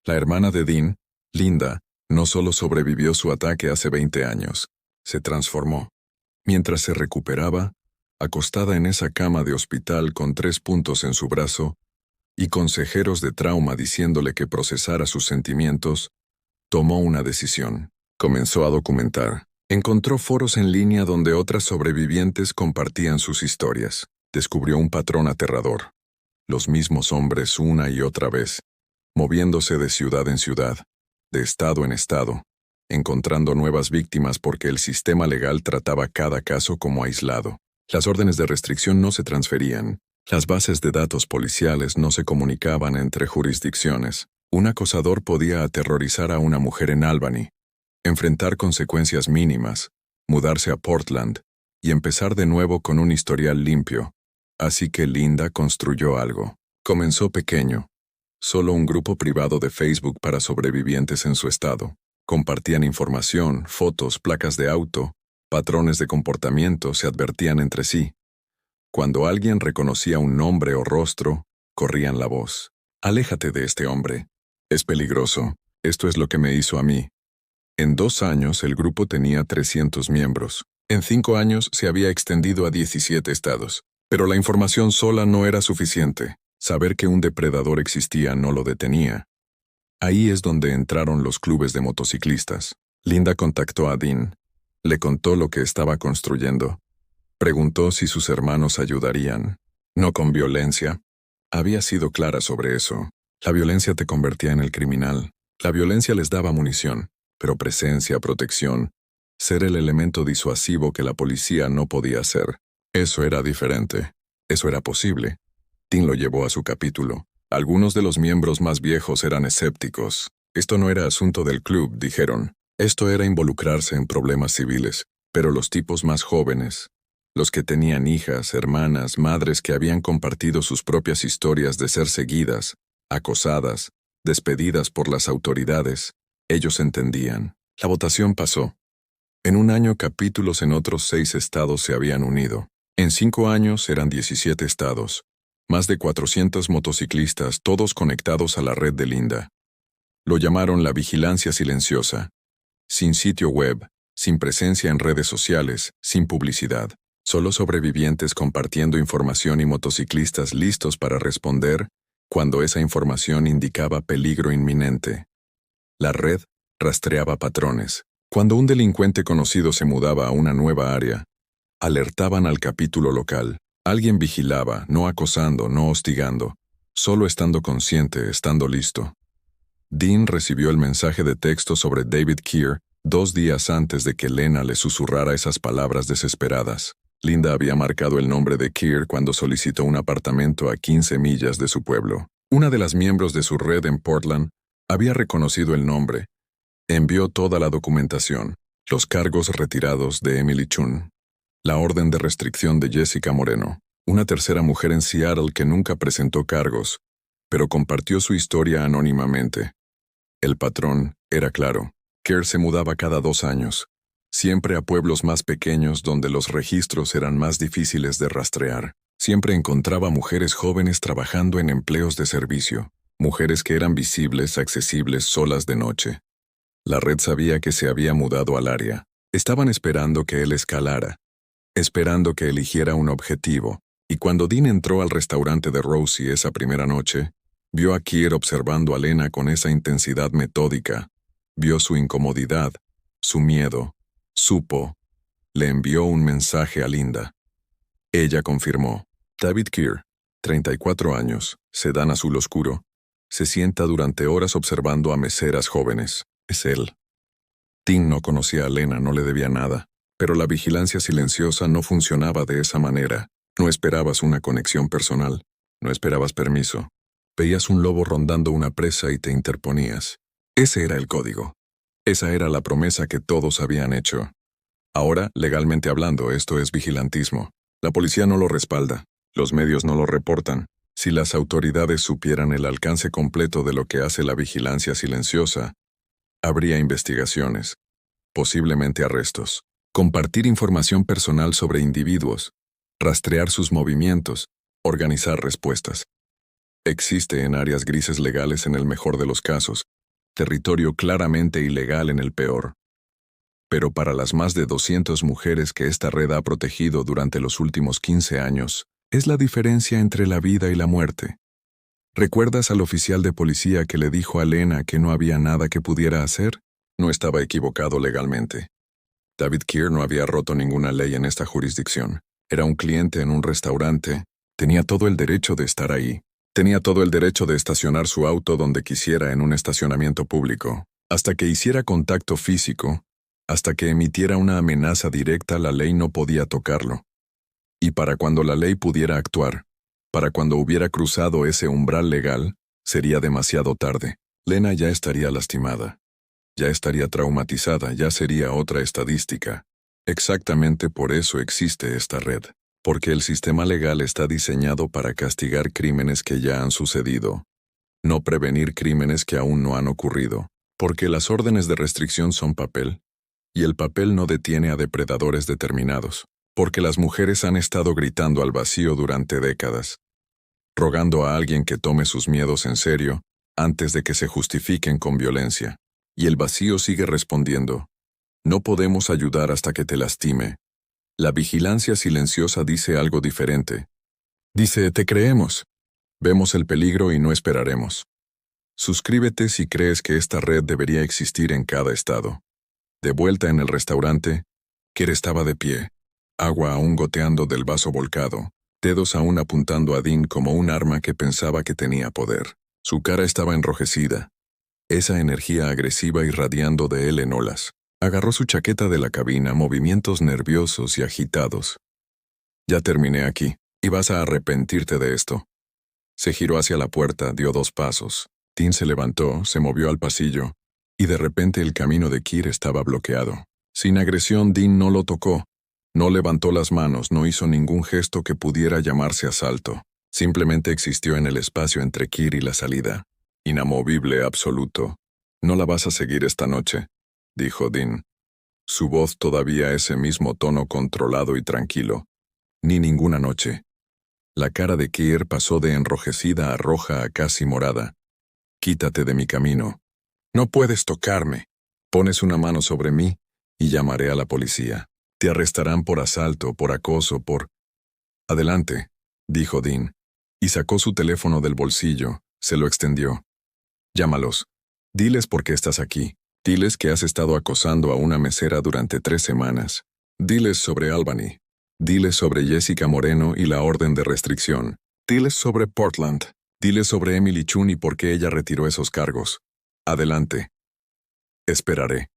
La hermana de Dean, Linda, no solo sobrevivió su ataque hace 20 años, se transformó. Mientras se recuperaba, acostada en esa cama de hospital con 3 puntos en su brazo y consejeros de trauma diciéndole que procesara sus sentimientos, tomó una decisión. Comenzó a documentar. Encontró foros en línea donde otras sobrevivientes compartían sus historias. Descubrió un patrón aterrador. Los mismos hombres una y otra vez, moviéndose de ciudad en ciudad, de estado en estado, encontrando nuevas víctimas porque el sistema legal trataba cada caso como aislado. Las órdenes de restricción no se transferían. Las bases de datos policiales no se comunicaban entre jurisdicciones. Un acosador podía aterrorizar a una mujer en Albany, enfrentar consecuencias mínimas, mudarse a Portland y empezar de nuevo con un historial limpio. Así que Linda construyó algo. Comenzó pequeño. Solo un grupo privado de Facebook para sobrevivientes en su estado. Compartían información, fotos, placas de auto, patrones de comportamiento se advertían entre sí. Cuando alguien reconocía un nombre o rostro, corrían la voz. Aléjate de este hombre. Es peligroso. Esto es lo que me hizo a mí. En 2 años el grupo tenía 300 miembros. En 5 años se había extendido a 17 estados. Pero la información sola no era suficiente. Saber que un depredador existía no lo detenía. Ahí es donde entraron los clubes de motociclistas. Linda contactó a Dean. Le contó lo que estaba construyendo. Preguntó si sus hermanos ayudarían. No con violencia. Había sido clara sobre eso. La violencia te convertía en el criminal. La violencia les daba munición, pero presencia, protección, ser el elemento disuasivo que la policía no podía ser. Eso era diferente. Eso era posible. Dean lo llevó a su capítulo. Algunos de los miembros más viejos eran escépticos. Esto no era asunto del club, dijeron. Esto era involucrarse en problemas civiles. Pero los tipos más jóvenes, los que tenían hijas, hermanas, madres que habían compartido sus propias historias de ser seguidas, acosadas, despedidas por las autoridades, ellos entendían. La votación pasó. En un año capítulos en otros 6 estados se habían unido. En 5 años eran 17 estados. Más de 400 motociclistas, todos conectados a la red de Linda. Lo llamaron la vigilancia silenciosa. Sin sitio web, sin presencia en redes sociales, sin publicidad. Solo sobrevivientes compartiendo información y motociclistas listos para responder cuando esa información indicaba peligro inminente. La red rastreaba patrones. Cuando un delincuente conocido se mudaba a una nueva área, alertaban al capítulo local. Alguien vigilaba, no acosando, no hostigando, solo estando consciente, estando listo. Dean recibió el mensaje de texto sobre David Keir 2 días antes de que Lena le susurrara esas palabras desesperadas. Linda había marcado el nombre de Keir cuando solicitó un apartamento a 15 millas de su pueblo. Una de las miembros de su red en Portland había reconocido el nombre. Envió toda la documentación, los cargos retirados de Emily Chun, la orden de restricción de Jessica Moreno, una tercera mujer en Seattle que nunca presentó cargos, pero compartió su historia anónimamente. El patrón era claro. Keir se mudaba cada 2 años, siempre a pueblos más pequeños donde los registros eran más difíciles de rastrear. Siempre encontraba mujeres jóvenes trabajando en empleos de servicio, mujeres que eran visibles, accesibles, solas de noche. La red sabía que se había mudado al área. Estaban esperando que él escalara, esperando que eligiera un objetivo, y cuando Dean entró al restaurante de Rosie esa primera noche, vio a Keir observando a Lena con esa intensidad metódica, vio su incomodidad, su miedo, supo, le envió un mensaje a Linda. Ella confirmó. David Keir, 34 años, sedán azul oscuro, se sienta durante horas observando a meseras jóvenes. Es él. Dean no conocía a Lena, no le debía nada. Pero la vigilancia silenciosa no funcionaba de esa manera. No esperabas una conexión personal. No esperabas permiso. Veías un lobo rondando una presa y te interponías. Ese era el código. Esa era la promesa que todos habían hecho. Ahora, legalmente hablando, esto es vigilantismo. La policía no lo respalda. Los medios no lo reportan. Si las autoridades supieran el alcance completo de lo que hace la vigilancia silenciosa, habría investigaciones, posiblemente arrestos, compartir información personal sobre individuos, rastrear sus movimientos, organizar respuestas. Existe en áreas grises legales en el mejor de los casos, territorio claramente ilegal en el peor. Pero para las más de 200 mujeres que esta red ha protegido durante los últimos 15 años, es la diferencia entre la vida y la muerte. ¿Recuerdas al oficial de policía que le dijo a Lena que no había nada que pudiera hacer? No estaba equivocado legalmente. David Keir no había roto ninguna ley en esta jurisdicción. Era un cliente en un restaurante. Tenía todo el derecho de estar ahí. Tenía todo el derecho de estacionar su auto donde quisiera en un estacionamiento público. Hasta que hiciera contacto físico, hasta que emitiera una amenaza directa, la ley no podía tocarlo. Y para cuando la ley pudiera actuar, para cuando hubiera cruzado ese umbral legal, sería demasiado tarde. Lena ya estaría lastimada. Ya estaría traumatizada, ya sería otra estadística. Exactamente por eso existe esta red. Porque el sistema legal está diseñado para castigar crímenes que ya han sucedido, no prevenir crímenes que aún no han ocurrido. Porque las órdenes de restricción son papel, y el papel no detiene a depredadores determinados. Porque las mujeres han estado gritando al vacío durante décadas, rogando a alguien que tome sus miedos en serio antes de que se justifiquen con violencia. Y el vacío sigue respondiendo: no podemos ayudar hasta que te lastime. La vigilancia silenciosa dice algo diferente. Dice: te creemos. Vemos el peligro y no esperaremos. Suscríbete si crees que esta red debería existir en cada estado. De vuelta en el restaurante, Keir estaba de pie, agua aún goteando del vaso volcado, dedos aún apuntando a Dean como un arma que pensaba que tenía poder. Su cara estaba enrojecida, esa energía agresiva irradiando de él en olas. Agarró su chaqueta de la cabina, movimientos nerviosos y agitados. Ya terminé aquí, y vas a arrepentirte de esto. Se giró hacia la puerta, dio 2 pasos. Dean se levantó, se movió al pasillo, y de repente el camino de Keir estaba bloqueado. Sin agresión, Dean no lo tocó. No levantó las manos, no hizo ningún gesto que pudiera llamarse asalto. Simplemente existió en el espacio entre Keir y la salida. Inamovible, absoluto. «No la vas a seguir esta noche», dijo Dean. Su voz todavía ese mismo tono controlado y tranquilo. «Ni ninguna noche». La cara de Keir pasó de enrojecida a roja a casi morada. «Quítate de mi camino. No puedes tocarme. Pones una mano sobre mí y llamaré a la policía. Te arrestarán por asalto, por acoso, por...» «Adelante», dijo Dean, y sacó su teléfono del bolsillo, se lo extendió. «Llámalos. Diles por qué estás aquí. Diles que has estado acosando a una mesera durante 3 semanas. Diles sobre Albany. Diles sobre Jessica Moreno y la orden de restricción. Diles sobre Portland. Diles sobre Emily Chun y por qué ella retiró esos cargos. Adelante. Esperaré».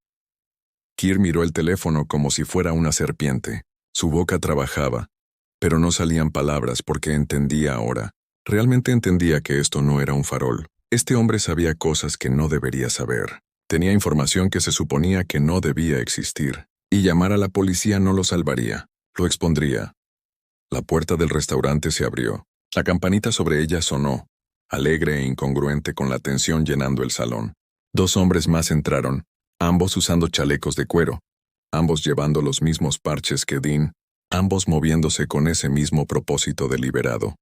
Keir miró el teléfono como si fuera una serpiente. Su boca trabajaba, pero no salían palabras porque entendía ahora. Realmente entendía que esto no era un farol. Este hombre sabía cosas que no debería saber. Tenía información que se suponía que no debía existir. Y llamar a la policía no lo salvaría. Lo expondría. La puerta del restaurante se abrió. La campanita sobre ella sonó, alegre e incongruente con la tensión llenando el salón. 2 hombres más entraron, ambos usando chalecos de cuero, ambos llevando los mismos parches que Dean, ambos moviéndose con ese mismo propósito deliberado.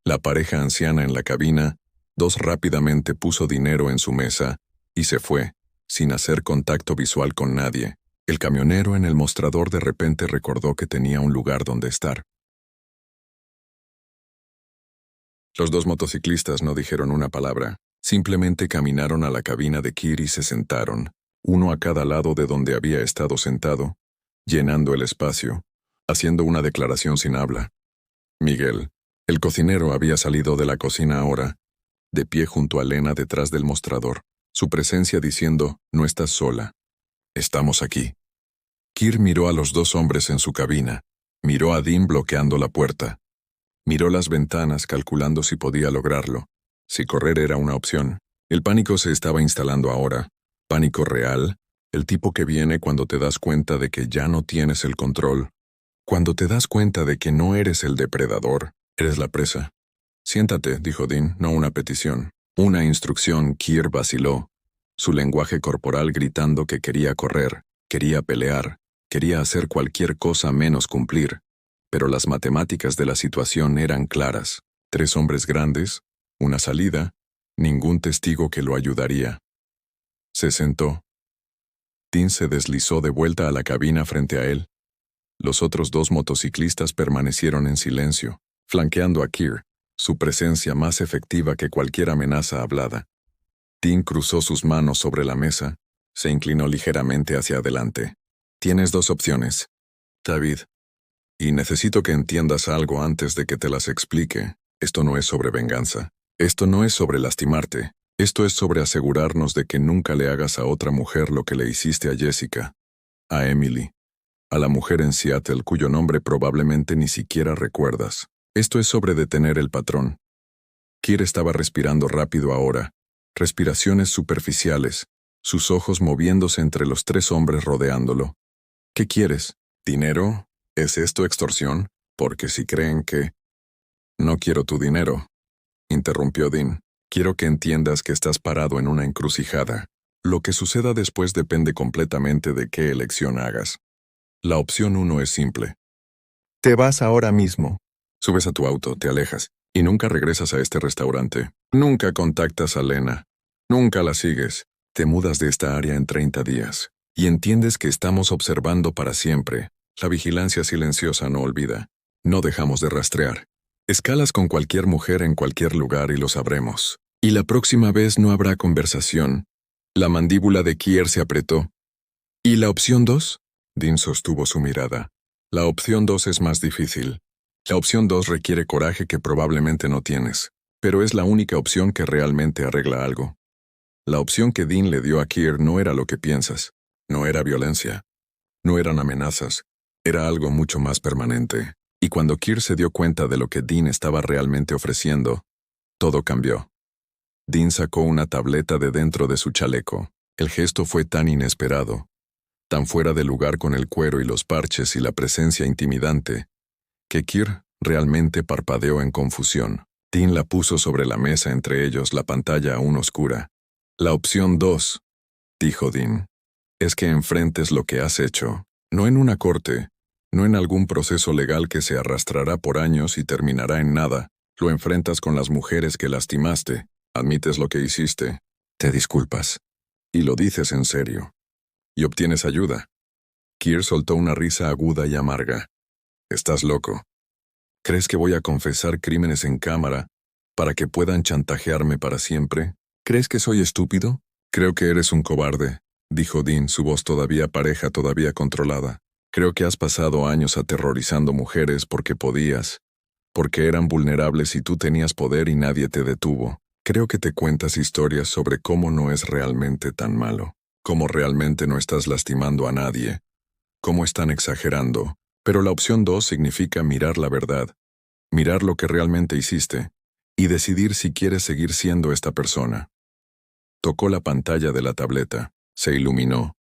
La pareja anciana en la cabina, 2 rápidamente puso dinero en su mesa y se fue, sin hacer contacto visual con nadie. El camionero en el mostrador de repente recordó que tenía un lugar donde estar. Los 2 motociclistas no dijeron una palabra, simplemente caminaron a la cabina de Keir y se sentaron, uno a cada lado de donde había estado sentado, llenando el espacio, haciendo una declaración sin habla. Miguel, el cocinero, había salido de la cocina ahora, de pie junto a Lena detrás del mostrador, su presencia diciendo: «No estás sola. Estamos aquí». Kir miró a los dos hombres en su cabina. Miró a Dean bloqueando la puerta. Miró las ventanas calculando si podía lograrlo. Si correr era una opción. El pánico se estaba instalando ahora. Pánico real. El tipo que viene cuando te das cuenta de que ya no tienes el control. Cuando te das cuenta de que no eres el depredador, eres la presa. Siéntate, dijo Dean, no una petición. Una instrucción. Kir vaciló. Su lenguaje corporal gritando que quería correr, quería pelear, quería hacer cualquier cosa menos cumplir. Pero las matemáticas de la situación eran claras. 3 hombres grandes, una salida, ningún testigo que lo ayudaría. Se sentó. Dean se deslizó de vuelta a la cabina frente a él. Los otros 2 motociclistas permanecieron en silencio, flanqueando a Kir, su presencia más efectiva que cualquier amenaza hablada. Dean cruzó sus manos sobre la mesa, se inclinó ligeramente hacia adelante. Tienes 2 opciones, David. Y necesito que entiendas algo antes de que te las explique. Esto no es sobre venganza. Esto no es sobre lastimarte. Esto es sobre asegurarnos de que nunca le hagas a otra mujer lo que le hiciste a Jessica, a Emily, a la mujer en Seattle cuyo nombre probablemente ni siquiera recuerdas. Esto es sobre detener el patrón. Kir estaba respirando rápido ahora, respiraciones superficiales, sus ojos moviéndose entre los 3 hombres rodeándolo. ¿Qué quieres? ¿Dinero? ¿Es esto extorsión? Porque si creen que... No quiero tu dinero, interrumpió Dean. Quiero que entiendas que estás parado en una encrucijada. Lo que suceda después depende completamente de qué elección hagas. La opción 1 es simple. Te vas ahora mismo. Subes a tu auto, te alejas, y nunca regresas a este restaurante. Nunca contactas a Lena. Nunca la sigues. Te mudas de esta área en 30 días. Y entiendes que estamos observando para siempre. La vigilancia silenciosa no olvida. No dejamos de rastrear. Escalas con cualquier mujer en cualquier lugar y lo sabremos. Y la próxima vez no habrá conversación. La mandíbula de Kir se apretó. ¿Y la opción 2? Dean sostuvo su mirada. La opción 2 es más difícil. La opción 2 requiere coraje que probablemente no tienes, pero es la única opción que realmente arregla algo. La opción que Dean le dio a Kir no era lo que piensas. No era violencia. No eran amenazas. Era algo mucho más permanente. Y cuando Kir se dio cuenta de lo que Dean estaba realmente ofreciendo, todo cambió. Dean sacó una tableta de dentro de su chaleco. El gesto fue tan inesperado, tan fuera de lugar con el cuero y los parches y la presencia intimidante, que Kir realmente parpadeó en confusión. Dean la puso sobre la mesa entre ellos, la pantalla aún oscura. La opción 2, dijo Dean, es que enfrentes lo que has hecho, no en una corte, no en algún proceso legal que se arrastrará por años y terminará en nada. Lo enfrentas con las mujeres que lastimaste, admites lo que hiciste, te disculpas, y lo dices en serio. Y obtienes ayuda. Kir soltó una risa aguda y amarga. Estás loco. ¿Crees que voy a confesar crímenes en cámara para que puedan chantajearme para siempre? ¿Crees que soy estúpido? Creo que eres un cobarde, dijo Dean, su voz todavía pareja, todavía controlada. Creo que has pasado años aterrorizando mujeres porque podías, porque eran vulnerables y tú tenías poder y nadie te detuvo. Creo que te cuentas historias sobre cómo no es realmente tan malo, cómo realmente no estás lastimando a nadie, cómo están exagerando. Pero la opción 2 significa mirar la verdad, mirar lo que realmente hiciste, y decidir si quieres seguir siendo esta persona. Tocó la pantalla de la tableta, se iluminó,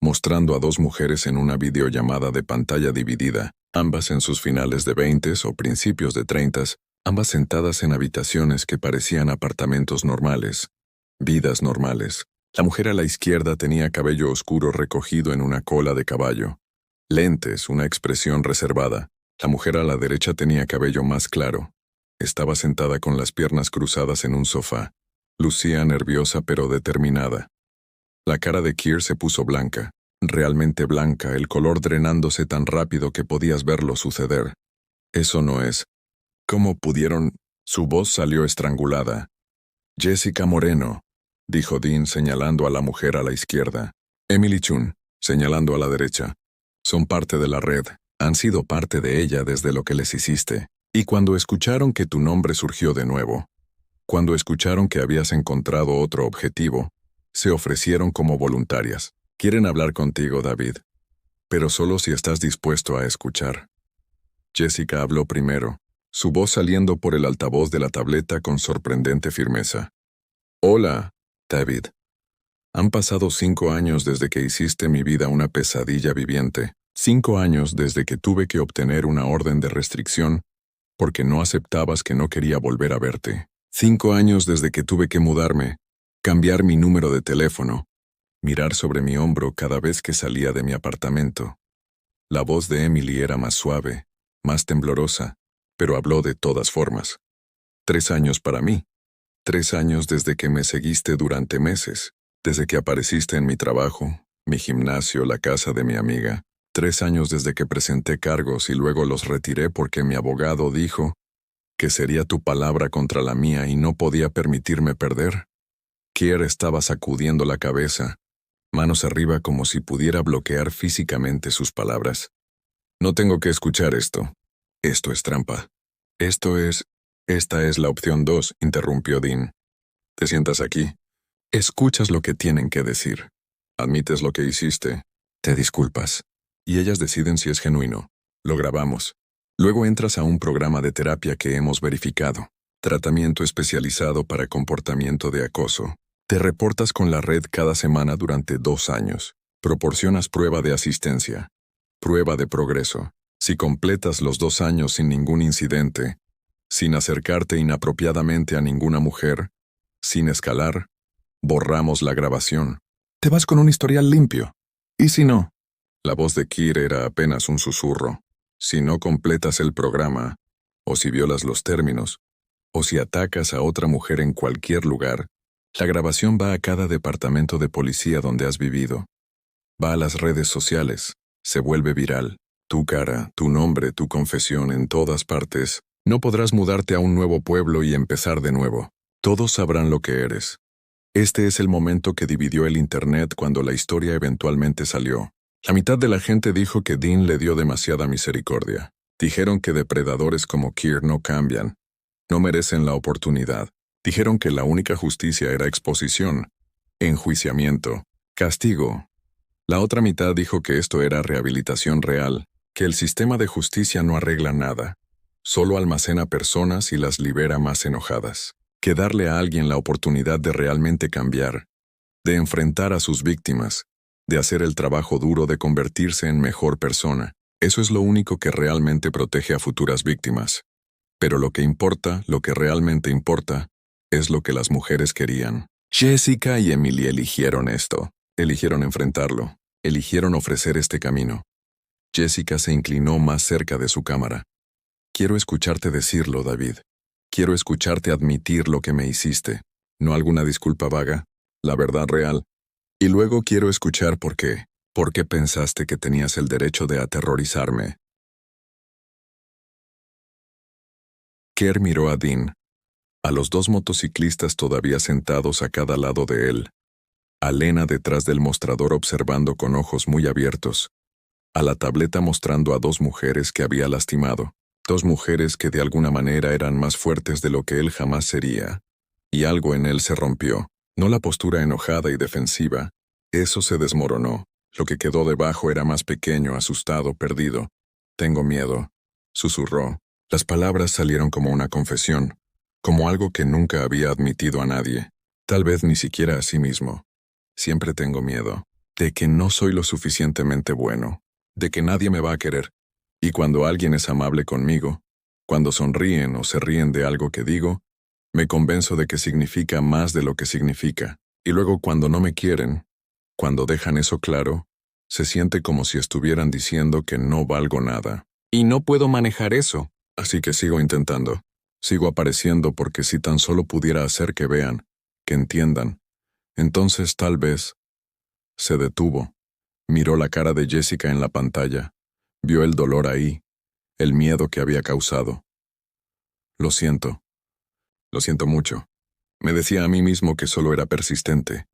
mostrando a 2 mujeres en una videollamada de pantalla dividida, ambas en sus finales de 20s o principios de 30s, ambas sentadas en habitaciones que parecían apartamentos normales, vidas normales. La mujer a la izquierda tenía cabello oscuro recogido en una cola de caballo, lentes, una expresión reservada. La mujer a la derecha tenía cabello más claro. Estaba sentada con las piernas cruzadas en un sofá. Lucía nerviosa pero determinada. La cara de Kir se puso blanca, realmente blanca, el color drenándose tan rápido que podías verlo suceder. Eso no es. ¿Cómo pudieron? Su voz salió estrangulada. Jessica Moreno, dijo Dean señalando a la mujer a la izquierda. Emily Chun, señalando a la derecha. Son parte de la red, han sido parte de ella desde lo que les hiciste. Y cuando escucharon que tu nombre surgió de nuevo, cuando escucharon que habías encontrado otro objetivo, se ofrecieron como voluntarias. Quieren hablar contigo, David. pero solo si estás dispuesto a escuchar. Jessica habló primero, su voz saliendo por el altavoz de la tableta con sorprendente firmeza. Hola, David. Han pasado 5 años desde que hiciste mi vida una pesadilla viviente. 5 años desde que tuve que obtener una orden de restricción porque no aceptabas que no quería volver a verte. 5 años desde que tuve que mudarme, cambiar mi número de teléfono, mirar sobre mi hombro cada vez que salía de mi apartamento. La voz de Emily era más suave, más temblorosa, pero habló de todas formas. 3 años para mí. 3 años desde que me seguiste durante meses, desde que apareciste en mi trabajo, mi gimnasio, la casa de mi amiga. 3 años desde que presenté cargos y luego los retiré porque mi abogado dijo que sería tu palabra contra la mía y no podía permitirme perder. Kier estaba sacudiendo la cabeza, manos arriba como si pudiera bloquear físicamente sus palabras. No tengo que escuchar esto. Esto es trampa. Esta es la opción 2, interrumpió Dean. Te sientas aquí. Escuchas lo que tienen que decir. Admites lo que hiciste. Te disculpas. Y ellas deciden si es genuino. Lo grabamos. Luego entras a un programa de terapia que hemos verificado. Tratamiento especializado para comportamiento de acoso. Te reportas con la red cada semana durante 2 años. Proporcionas prueba de asistencia. Prueba de progreso. Si completas los 2 años sin ningún incidente, sin acercarte inapropiadamente a ninguna mujer, sin escalar, borramos la grabación. Te vas con un historial limpio. ¿Y si no? La voz de Kier era apenas un susurro. Si no completas el programa, o si violas los términos, o si atacas a otra mujer en cualquier lugar, la grabación va a cada departamento de policía donde has vivido. Va a las redes sociales, se vuelve viral. Tu cara, tu nombre, tu confesión en todas partes. No podrás mudarte a un nuevo pueblo y empezar de nuevo. Todos sabrán lo que eres. Este es el momento que dividió el Internet cuando la historia eventualmente salió. La mitad de la gente dijo que Dean le dio demasiada misericordia. Dijeron que depredadores como Kier no cambian, no merecen la oportunidad. Dijeron que la única justicia era exposición, enjuiciamiento, castigo. La otra mitad dijo que esto era rehabilitación real, que el sistema de justicia no arregla nada, solo almacena personas y las libera más enojadas. Que darle a alguien la oportunidad de realmente cambiar, de enfrentar a sus víctimas, de hacer el trabajo duro de convertirse en mejor persona. Eso es lo único que realmente protege a futuras víctimas. Pero lo que importa, lo que realmente importa, es lo que las mujeres querían. Jessica y Emily eligieron esto. Eligieron enfrentarlo. Eligieron ofrecer este camino. Jessica se inclinó más cerca de su cámara. Quiero escucharte decirlo, David. Quiero escucharte admitir lo que me hiciste. No alguna disculpa vaga, la verdad real. Y luego quiero escuchar por qué. ¿Por qué pensaste que tenías el derecho de aterrorizarme? Kier miró a Dean, a los 2 motociclistas todavía sentados a cada lado de él, a Lena detrás del mostrador observando con ojos muy abiertos, a la tableta mostrando a 2 mujeres que había lastimado, 2 mujeres que de alguna manera eran más fuertes de lo que él jamás sería. Y algo en él se rompió, no la postura enojada y defensiva, eso se desmoronó. Lo que quedó debajo era más pequeño, asustado, perdido. Tengo miedo, susurró. Las palabras salieron como una confesión, como algo que nunca había admitido a nadie, tal vez ni siquiera a sí mismo. Siempre tengo miedo, de que no soy lo suficientemente bueno, de que nadie me va a querer. Y cuando alguien es amable conmigo, cuando sonríen o se ríen de algo que digo, me convenzo de que significa más de lo que significa. Y luego cuando no me quieren, cuando dejan eso claro, se siente como si estuvieran diciendo que no valgo nada. Y no puedo manejar eso. Así que sigo intentando. Sigo apareciendo porque si tan solo pudiera hacer que vean, que entiendan, entonces tal vez... Se detuvo. Miró la cara de Jessica en la pantalla. Vio el dolor ahí, el miedo que había causado. Lo siento mucho. Me decía a mí mismo que solo era persistente,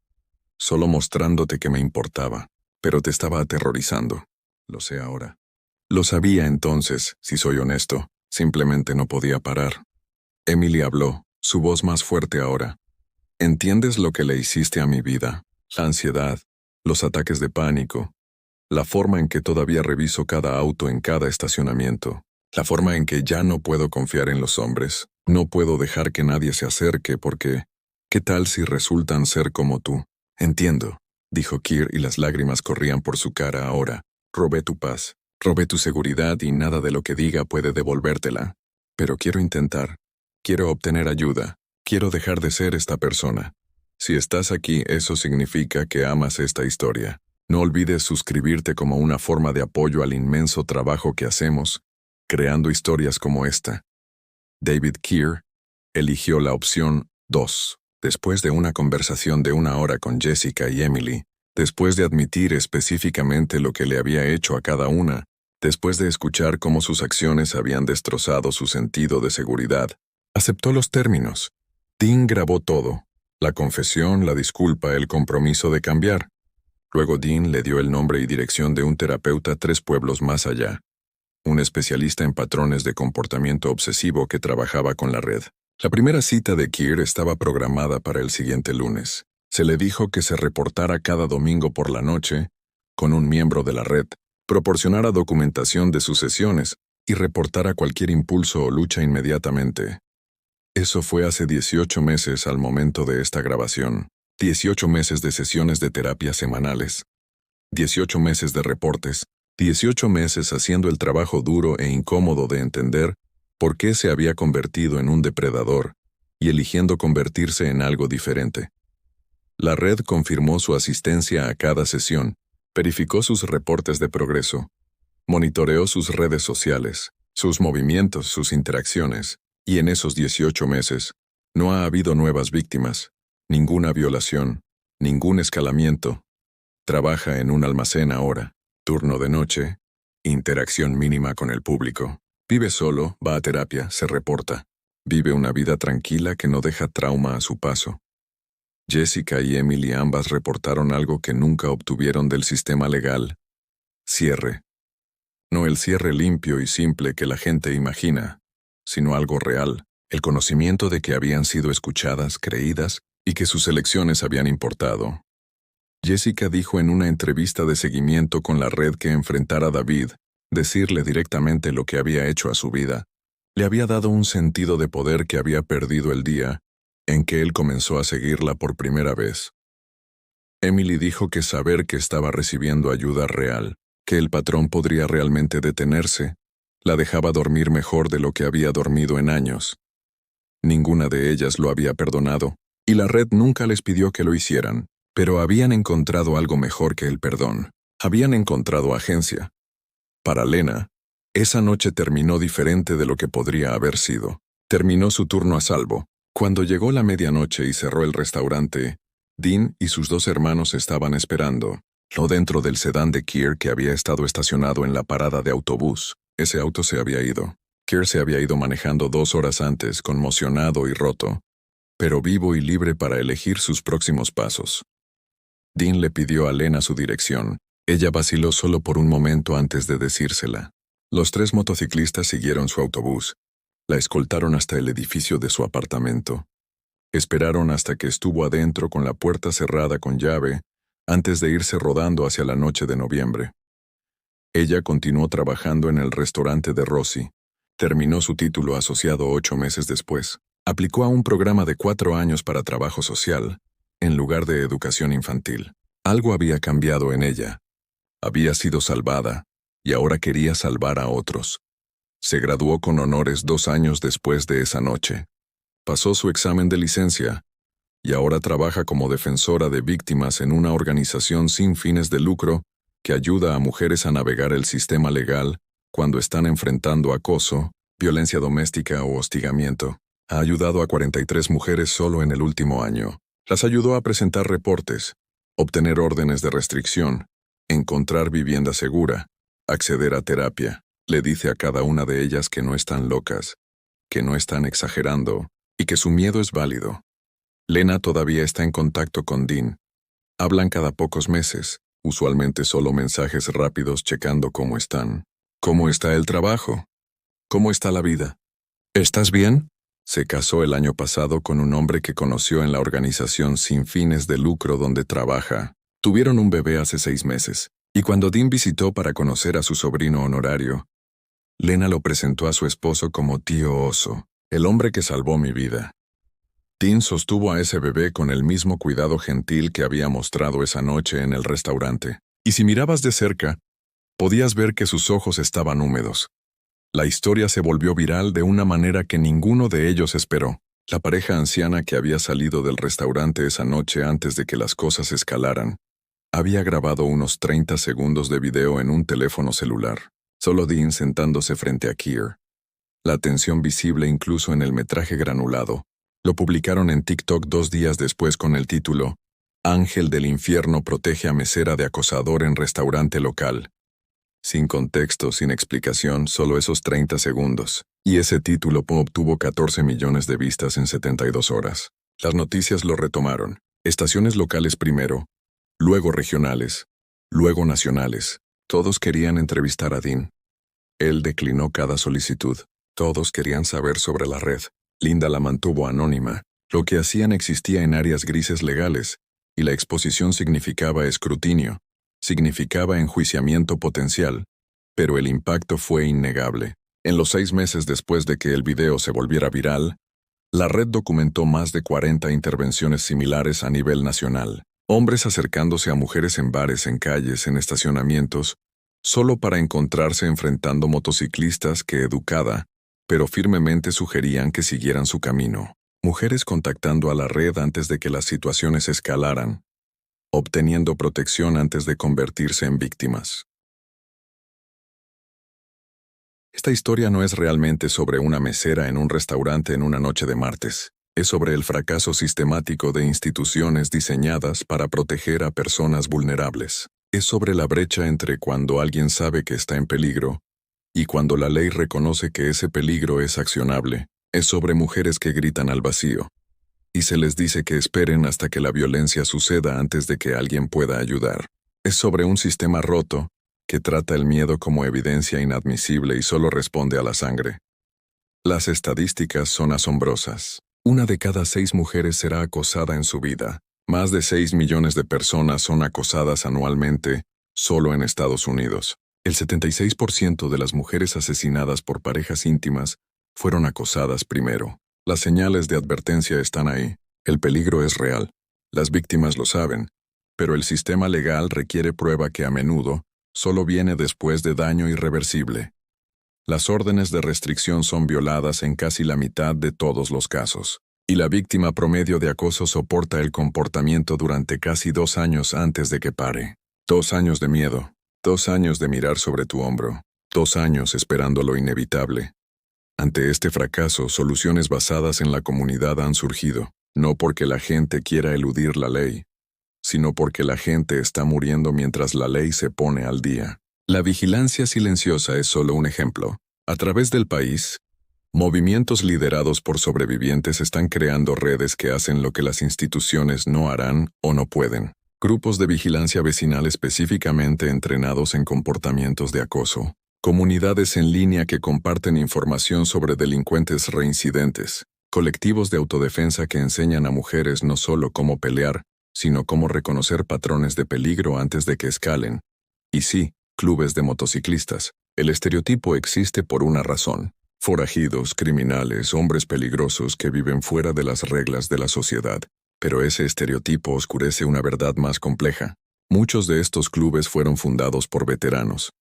solo mostrándote que me importaba, pero te estaba aterrorizando. Lo sé ahora. Lo sabía entonces, si soy honesto, simplemente no podía parar. Emily habló, su voz más fuerte ahora. ¿Entiendes lo que le hiciste a mi vida? La ansiedad, los ataques de pánico, La forma en que todavía reviso cada auto en cada estacionamiento. La forma en que ya no puedo confiar en los hombres. No puedo dejar que nadie se acerque porque... ¿Qué tal si resultan ser como tú? Entiendo, dijo Keir y las lágrimas corrían por su cara ahora. Robé tu paz, robé tu seguridad y nada de lo que diga puede devolvértela. Pero quiero intentar. Quiero obtener ayuda. Quiero dejar de ser esta persona. Si estás aquí, eso significa que amas esta historia. No olvides suscribirte como una forma de apoyo al inmenso trabajo que hacemos, creando historias como esta. David Keir eligió la opción 2. Después de una conversación de 1 hora con Jessica y Emily, después de admitir específicamente lo que le había hecho a cada una, después de escuchar cómo sus acciones habían destrozado su sentido de seguridad, aceptó los términos. Dean grabó todo, la confesión, la disculpa, el compromiso de cambiar. Luego Dean le dio el nombre y dirección de un terapeuta 3 pueblos más allá, un especialista en patrones de comportamiento obsesivo que trabajaba con la red. La primera cita de Keir estaba programada para el siguiente lunes. Se le dijo que se reportara cada domingo por la noche, con un miembro de la red, proporcionara documentación de sus sesiones y reportara cualquier impulso o lucha inmediatamente. Eso fue hace 18 meses al momento de esta grabación. 18 meses de sesiones de terapia semanales. 18 meses de reportes. 18 meses haciendo el trabajo duro e incómodo de entender por qué se había convertido en un depredador y eligiendo convertirse en algo diferente. La red confirmó su asistencia a cada sesión, verificó sus reportes de progreso, monitoreó sus redes sociales, sus movimientos, sus interacciones, y en esos 18 meses no ha habido nuevas víctimas, ninguna violación, ningún escalamiento. Trabaja en un almacén ahora, turno de noche, interacción mínima con el público. Vive solo, va a terapia, se reporta. Vive una vida tranquila que no deja trauma a su paso. Jessica y Emily ambas reportaron algo que nunca obtuvieron del sistema legal. Cierre. No el cierre limpio y simple que la gente imagina, sino algo real, el conocimiento de que habían sido escuchadas, creídas y que sus elecciones habían importado. Jessica dijo en una entrevista de seguimiento con la red que enfrentar a David, decirle directamente lo que había hecho a su vida, le había dado un sentido de poder que había perdido el día en que él comenzó a seguirla por primera vez. Emily dijo que saber que estaba recibiendo ayuda real, que el patrón podría realmente detenerse, la dejaba dormir mejor de lo que había dormido en años. Ninguna de ellas lo había perdonado, y la red nunca les pidió que lo hicieran, pero habían encontrado algo mejor que el perdón. Habían encontrado agencia. Para Lena, esa noche terminó diferente de lo que podría haber sido. Terminó su turno a salvo. Cuando llegó la medianoche y cerró el restaurante, Dean y sus 2 hermanos estaban esperando, no dentro del sedán de Keir que había estado estacionado en la parada de autobús. Ese auto se había ido. Keir se había ido manejando 2 horas antes, conmocionado y roto, pero vivo y libre para elegir sus próximos pasos. Dean le pidió a Lena su dirección. Ella vaciló solo por un momento antes de decírsela. Los 3 motociclistas siguieron su autobús. La escoltaron hasta el edificio de su apartamento. Esperaron hasta que estuvo adentro con la puerta cerrada con llave, antes de irse rodando hacia la noche de noviembre. Ella continuó trabajando en el restaurante de Rosie. Terminó su título asociado 8 meses después. Aplicó a un programa de 4 años para trabajo social, en lugar de educación infantil. Algo había cambiado en ella. Había sido salvada, y ahora quería salvar a otros. Se graduó con honores 2 años después de esa noche. Pasó su examen de licencia, y ahora trabaja como defensora de víctimas en una organización sin fines de lucro que ayuda a mujeres a navegar el sistema legal cuando están enfrentando acoso, violencia doméstica o hostigamiento. Ha ayudado a 43 mujeres solo en el último año. Las ayudó a presentar reportes, obtener órdenes de restricción, encontrar vivienda segura, acceder a terapia. Le dice a cada una de ellas que no están locas, que no están exagerando y que su miedo es válido. Lena todavía está en contacto con Dean. Hablan cada pocos meses, usualmente solo mensajes rápidos checando cómo están. ¿Cómo está el trabajo? ¿Cómo está la vida? ¿Estás bien? Se casó el año pasado con un hombre que conoció en la organización sin fines de lucro donde trabaja. Tuvieron un bebé hace 6 meses. Y cuando Dean visitó para conocer a su sobrino honorario, Lena lo presentó a su esposo como tío Oso, el hombre que salvó mi vida. Dean sostuvo a ese bebé con el mismo cuidado gentil que había mostrado esa noche en el restaurante. Y si mirabas de cerca, podías ver que sus ojos estaban húmedos. La historia se volvió viral de una manera que ninguno de ellos esperó. La pareja anciana que había salido del restaurante esa noche antes de que las cosas escalaran, había grabado unos 30 segundos de video en un teléfono celular. Solo Dean sentándose frente a Keir. La tensión visible incluso en el metraje granulado. Lo publicaron en TikTok 2 días después con el título Ángel del infierno protege a mesera de acosador en restaurante local. Sin contexto, sin explicación, solo esos 30 segundos. Y ese título obtuvo 14 millones de vistas en 72 horas. Las noticias lo retomaron. Estaciones locales primero, luego regionales, luego nacionales. Todos querían entrevistar a Dean. Él declinó cada solicitud. Todos querían saber sobre la red. Linda la mantuvo anónima. Lo que hacían existía en áreas grises legales, y la exposición significaba escrutinio, significaba enjuiciamiento potencial, pero el impacto fue innegable. En los 6 meses después de que el video se volviera viral, la red documentó más de 40 intervenciones similares a nivel nacional. Hombres acercándose a mujeres en bares, en calles, en estacionamientos, solo para encontrarse enfrentando motociclistas que educada, pero firmemente sugerían que siguieran su camino. Mujeres contactando a la red antes de que las situaciones escalaran, obteniendo protección antes de convertirse en víctimas. Esta historia no es realmente sobre una mesera en un restaurante en una noche de martes. Es sobre el fracaso sistemático de instituciones diseñadas para proteger a personas vulnerables. Es sobre la brecha entre cuando alguien sabe que está en peligro y cuando la ley reconoce que ese peligro es accionable. Es sobre mujeres que gritan al vacío y se les dice que esperen hasta que la violencia suceda antes de que alguien pueda ayudar. Es sobre un sistema roto que trata el miedo como evidencia inadmisible y solo responde a la sangre. Las estadísticas son asombrosas. 1 de cada 6 mujeres será acosada en su vida. Más de 6 millones de personas son acosadas anualmente, solo en Estados Unidos. El 76% de las mujeres asesinadas por parejas íntimas fueron acosadas primero. Las señales de advertencia están ahí. El peligro es real. Las víctimas lo saben, pero el sistema legal requiere prueba que a menudo solo viene después de daño irreversible. Las órdenes de restricción son violadas en casi la mitad de todos los casos, y la víctima promedio de acoso soporta el comportamiento durante casi 2 años antes de que pare. 2 años de miedo, 2 años de mirar sobre tu hombro, 2 años esperando lo inevitable. Ante este fracaso, soluciones basadas en la comunidad han surgido, no porque la gente quiera eludir la ley, sino porque la gente está muriendo mientras la ley se pone al día. La vigilancia silenciosa es solo un ejemplo. A través del país, movimientos liderados por sobrevivientes están creando redes que hacen lo que las instituciones no harán o no pueden. Grupos de vigilancia vecinal específicamente entrenados en comportamientos de acoso. Comunidades en línea que comparten información sobre delincuentes reincidentes. Colectivos de autodefensa que enseñan a mujeres no solo cómo pelear, sino cómo reconocer patrones de peligro antes de que escalen. Y sí, clubes de motociclistas. El estereotipo existe por una razón. Forajidos, criminales, hombres peligrosos que viven fuera de las reglas de la sociedad. Pero ese estereotipo oscurece una verdad más compleja. Muchos de estos clubes fueron fundados por veteranos,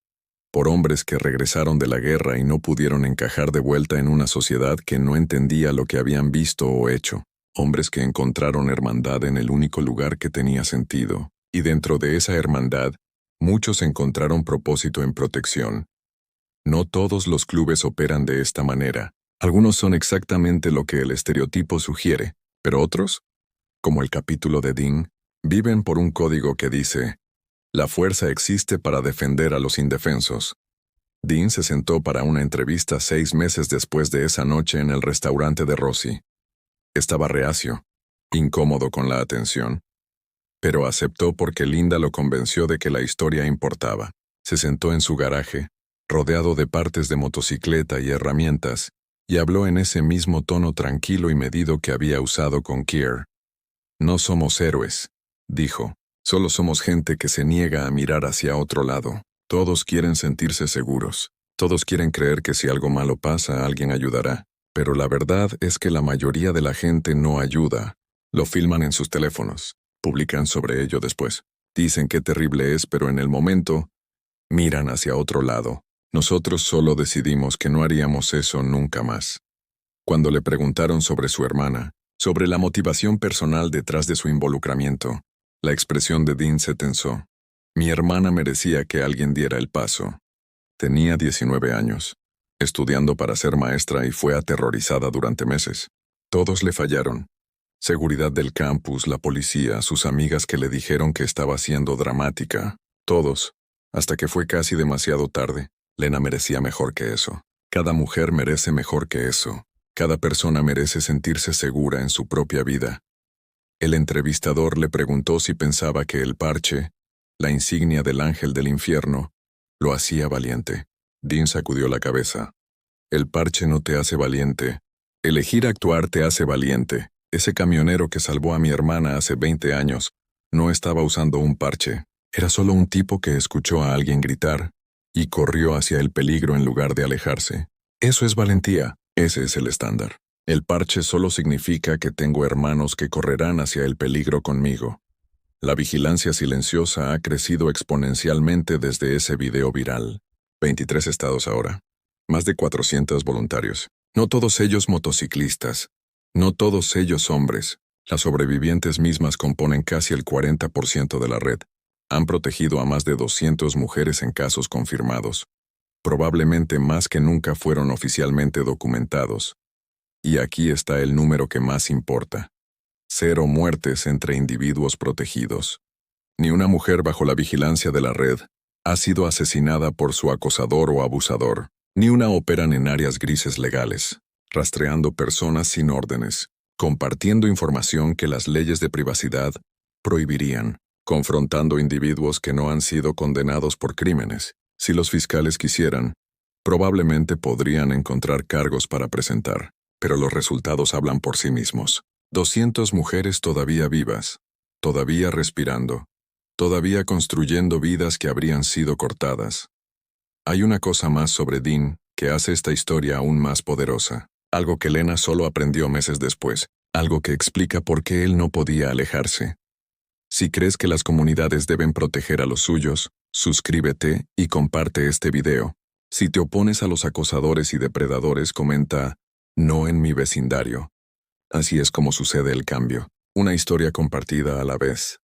por hombres que regresaron de la guerra y no pudieron encajar de vuelta en una sociedad que no entendía lo que habían visto o hecho. Hombres que encontraron hermandad en el único lugar que tenía sentido. Y dentro de esa hermandad, muchos encontraron propósito en protección. No todos los clubes operan de esta manera. Algunos son exactamente lo que el estereotipo sugiere, pero otros, como el capítulo de Dean, viven por un código que dice: la fuerza existe para defender a los indefensos. Dean se sentó para una entrevista 6 meses después de esa noche en el restaurante de Rosie. Estaba reacio, incómodo con la atención, pero aceptó porque Linda lo convenció de que la historia importaba. Se sentó en su garaje, rodeado de partes de motocicleta y herramientas, y habló en ese mismo tono tranquilo y medido que había usado con Keir. No somos héroes, dijo. Solo somos gente que se niega a mirar hacia otro lado. Todos quieren sentirse seguros. Todos quieren creer que si algo malo pasa, alguien ayudará. Pero la verdad es que la mayoría de la gente no ayuda. Lo filman en sus teléfonos. Publican sobre ello después. Dicen qué terrible es, pero en el momento, miran hacia otro lado. Nosotros solo decidimos que no haríamos eso nunca más. Cuando le preguntaron sobre su hermana, sobre la motivación personal detrás de su involucramiento, la expresión de Dean se tensó. Mi hermana merecía que alguien diera el paso. Tenía 19 años, estudiando para ser maestra y fue aterrorizada durante meses. Todos le fallaron. Seguridad del campus, la policía, sus amigas que le dijeron que estaba siendo dramática. Todos. Hasta que fue casi demasiado tarde. Lena merecía mejor que eso. Cada mujer merece mejor que eso. Cada persona merece sentirse segura en su propia vida. El entrevistador le preguntó si pensaba que el parche, la insignia del ángel del infierno, lo hacía valiente. Dean sacudió la cabeza. El parche no te hace valiente. Elegir actuar te hace valiente. Ese camionero que salvó a mi hermana hace 20 años no estaba usando un parche. Era solo un tipo que escuchó a alguien gritar y corrió hacia el peligro en lugar de alejarse. Eso es valentía. Ese es el estándar. El parche solo significa que tengo hermanos que correrán hacia el peligro conmigo. La vigilancia silenciosa ha crecido exponencialmente desde ese video viral. 23 estados ahora. Más de 400 voluntarios. No todos ellos motociclistas. No todos ellos hombres. Las sobrevivientes mismas componen casi el 40% de la red. Han protegido a más de 200 mujeres en casos confirmados. Probablemente más que nunca fueron oficialmente documentados. Y aquí está el número que más importa. 0 muertes entre individuos protegidos. Ni una mujer bajo la vigilancia de la red ha sido asesinada por su acosador o abusador. Ni una operan en áreas grises legales, rastreando personas sin órdenes, compartiendo información que las leyes de privacidad prohibirían, confrontando individuos que no han sido condenados por crímenes. Si los fiscales quisieran, probablemente podrían encontrar cargos para presentar, pero los resultados hablan por sí mismos. 200 mujeres todavía vivas, todavía respirando, todavía construyendo vidas que habrían sido cortadas. Hay una cosa más sobre Dean que hace esta historia aún más poderosa, algo que Lena solo aprendió meses después, algo que explica por qué él no podía alejarse. Si crees que las comunidades deben proteger a los suyos, suscríbete y comparte este video. Si te opones a los acosadores y depredadores, comenta, no en mi vecindario. Así es como sucede el cambio, una historia compartida a la vez.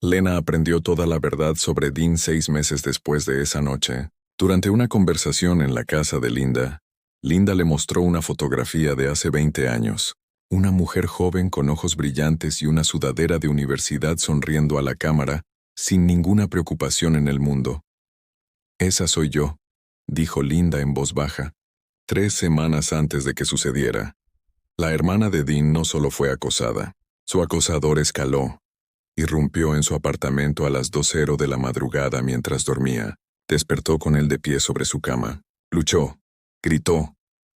Lena aprendió toda la verdad sobre Dean 6 meses después de esa noche. Durante una conversación en la casa de Linda, Linda le mostró una fotografía de hace 20 años. Una mujer joven con ojos brillantes y una sudadera de universidad sonriendo a la cámara, sin ninguna preocupación en el mundo. Esa soy yo, dijo Linda en voz baja, 3 semanas antes de que sucediera. La hermana de Dean no solo fue acosada, su acosador escaló. Irrumpió en su apartamento a las 2:00 de la madrugada mientras dormía. Despertó con él de pie sobre su cama. Luchó. Gritó.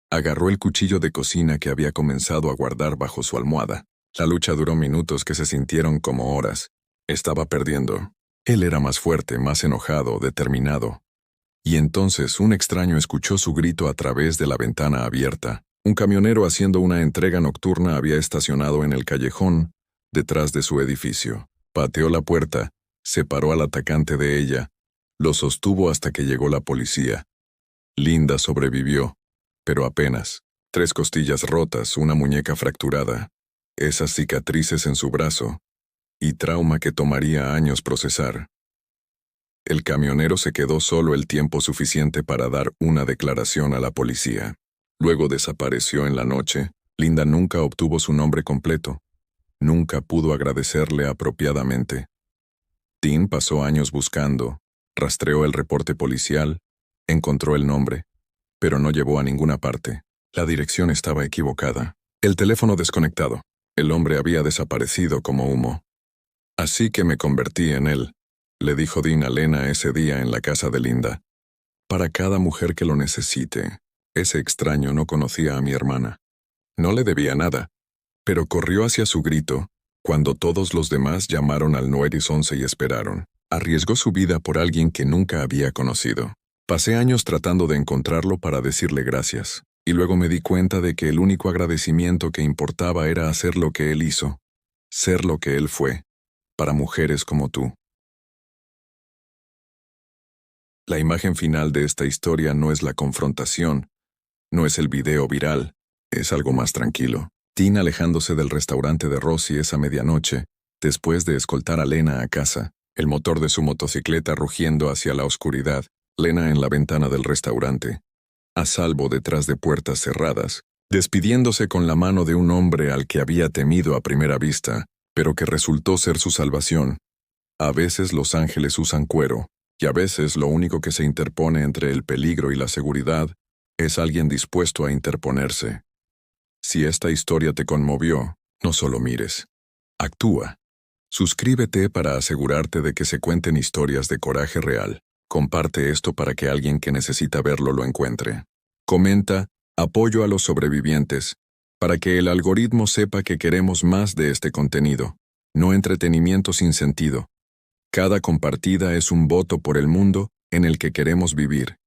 Agarró el cuchillo de cocina que había comenzado a guardar bajo su almohada. La lucha duró minutos que se sintieron como horas. Estaba perdiendo. Él era más fuerte, más enojado, determinado. Y entonces un extraño escuchó su grito a través de la ventana abierta. Un camionero haciendo una entrega nocturna había estacionado en el callejón, detrás de su edificio. Pateó la puerta, separó al atacante de ella, lo sostuvo hasta que llegó la policía. Linda sobrevivió, pero apenas. 3 costillas rotas, una muñeca fracturada, esas cicatrices en su brazo, y trauma que tomaría años procesar. El camionero se quedó solo el tiempo suficiente para dar una declaración a la policía. Luego desapareció en la noche. Linda nunca obtuvo su nombre completo. Nunca pudo agradecerle apropiadamente. Dean pasó años buscando, rastreó el reporte policial, encontró el nombre, pero no llevó a ninguna parte. La dirección estaba equivocada. El teléfono desconectado. El hombre había desaparecido como humo. Así que me convertí en él, le dijo Dean a Lena ese día en la casa de Linda. Para cada mujer que lo necesite. Ese extraño no conocía a mi hermana. No le debía nada, pero corrió hacia su grito, Cuando todos los demás llamaron al 911 y esperaron, arriesgó su vida por alguien que nunca había conocido. Pasé años tratando de encontrarlo para decirle gracias, y luego me di cuenta de que el único agradecimiento que importaba era hacer lo que él hizo, ser lo que él fue, para mujeres como tú. La imagen final de esta historia no es la confrontación, no es el video viral, es algo más tranquilo. Tim alejándose del restaurante de Rosie esa medianoche, después de escoltar a Lena a casa, el motor de su motocicleta rugiendo hacia la oscuridad, Lena en la ventana del restaurante, a salvo detrás de puertas cerradas, despidiéndose con la mano de un hombre al que había temido a primera vista, pero que resultó ser su salvación. A veces los ángeles usan cuero, y a veces lo único que se interpone entre el peligro y la seguridad es alguien dispuesto a interponerse. Si esta historia te conmovió, no solo mires. Actúa. Suscríbete para asegurarte de que se cuenten historias de coraje real. Comparte esto para que alguien que necesita verlo lo encuentre. Comenta, apoyo a los sobrevivientes, para que el algoritmo sepa que queremos más de este contenido, no entretenimiento sin sentido. Cada compartida es un voto por el mundo en el que queremos vivir.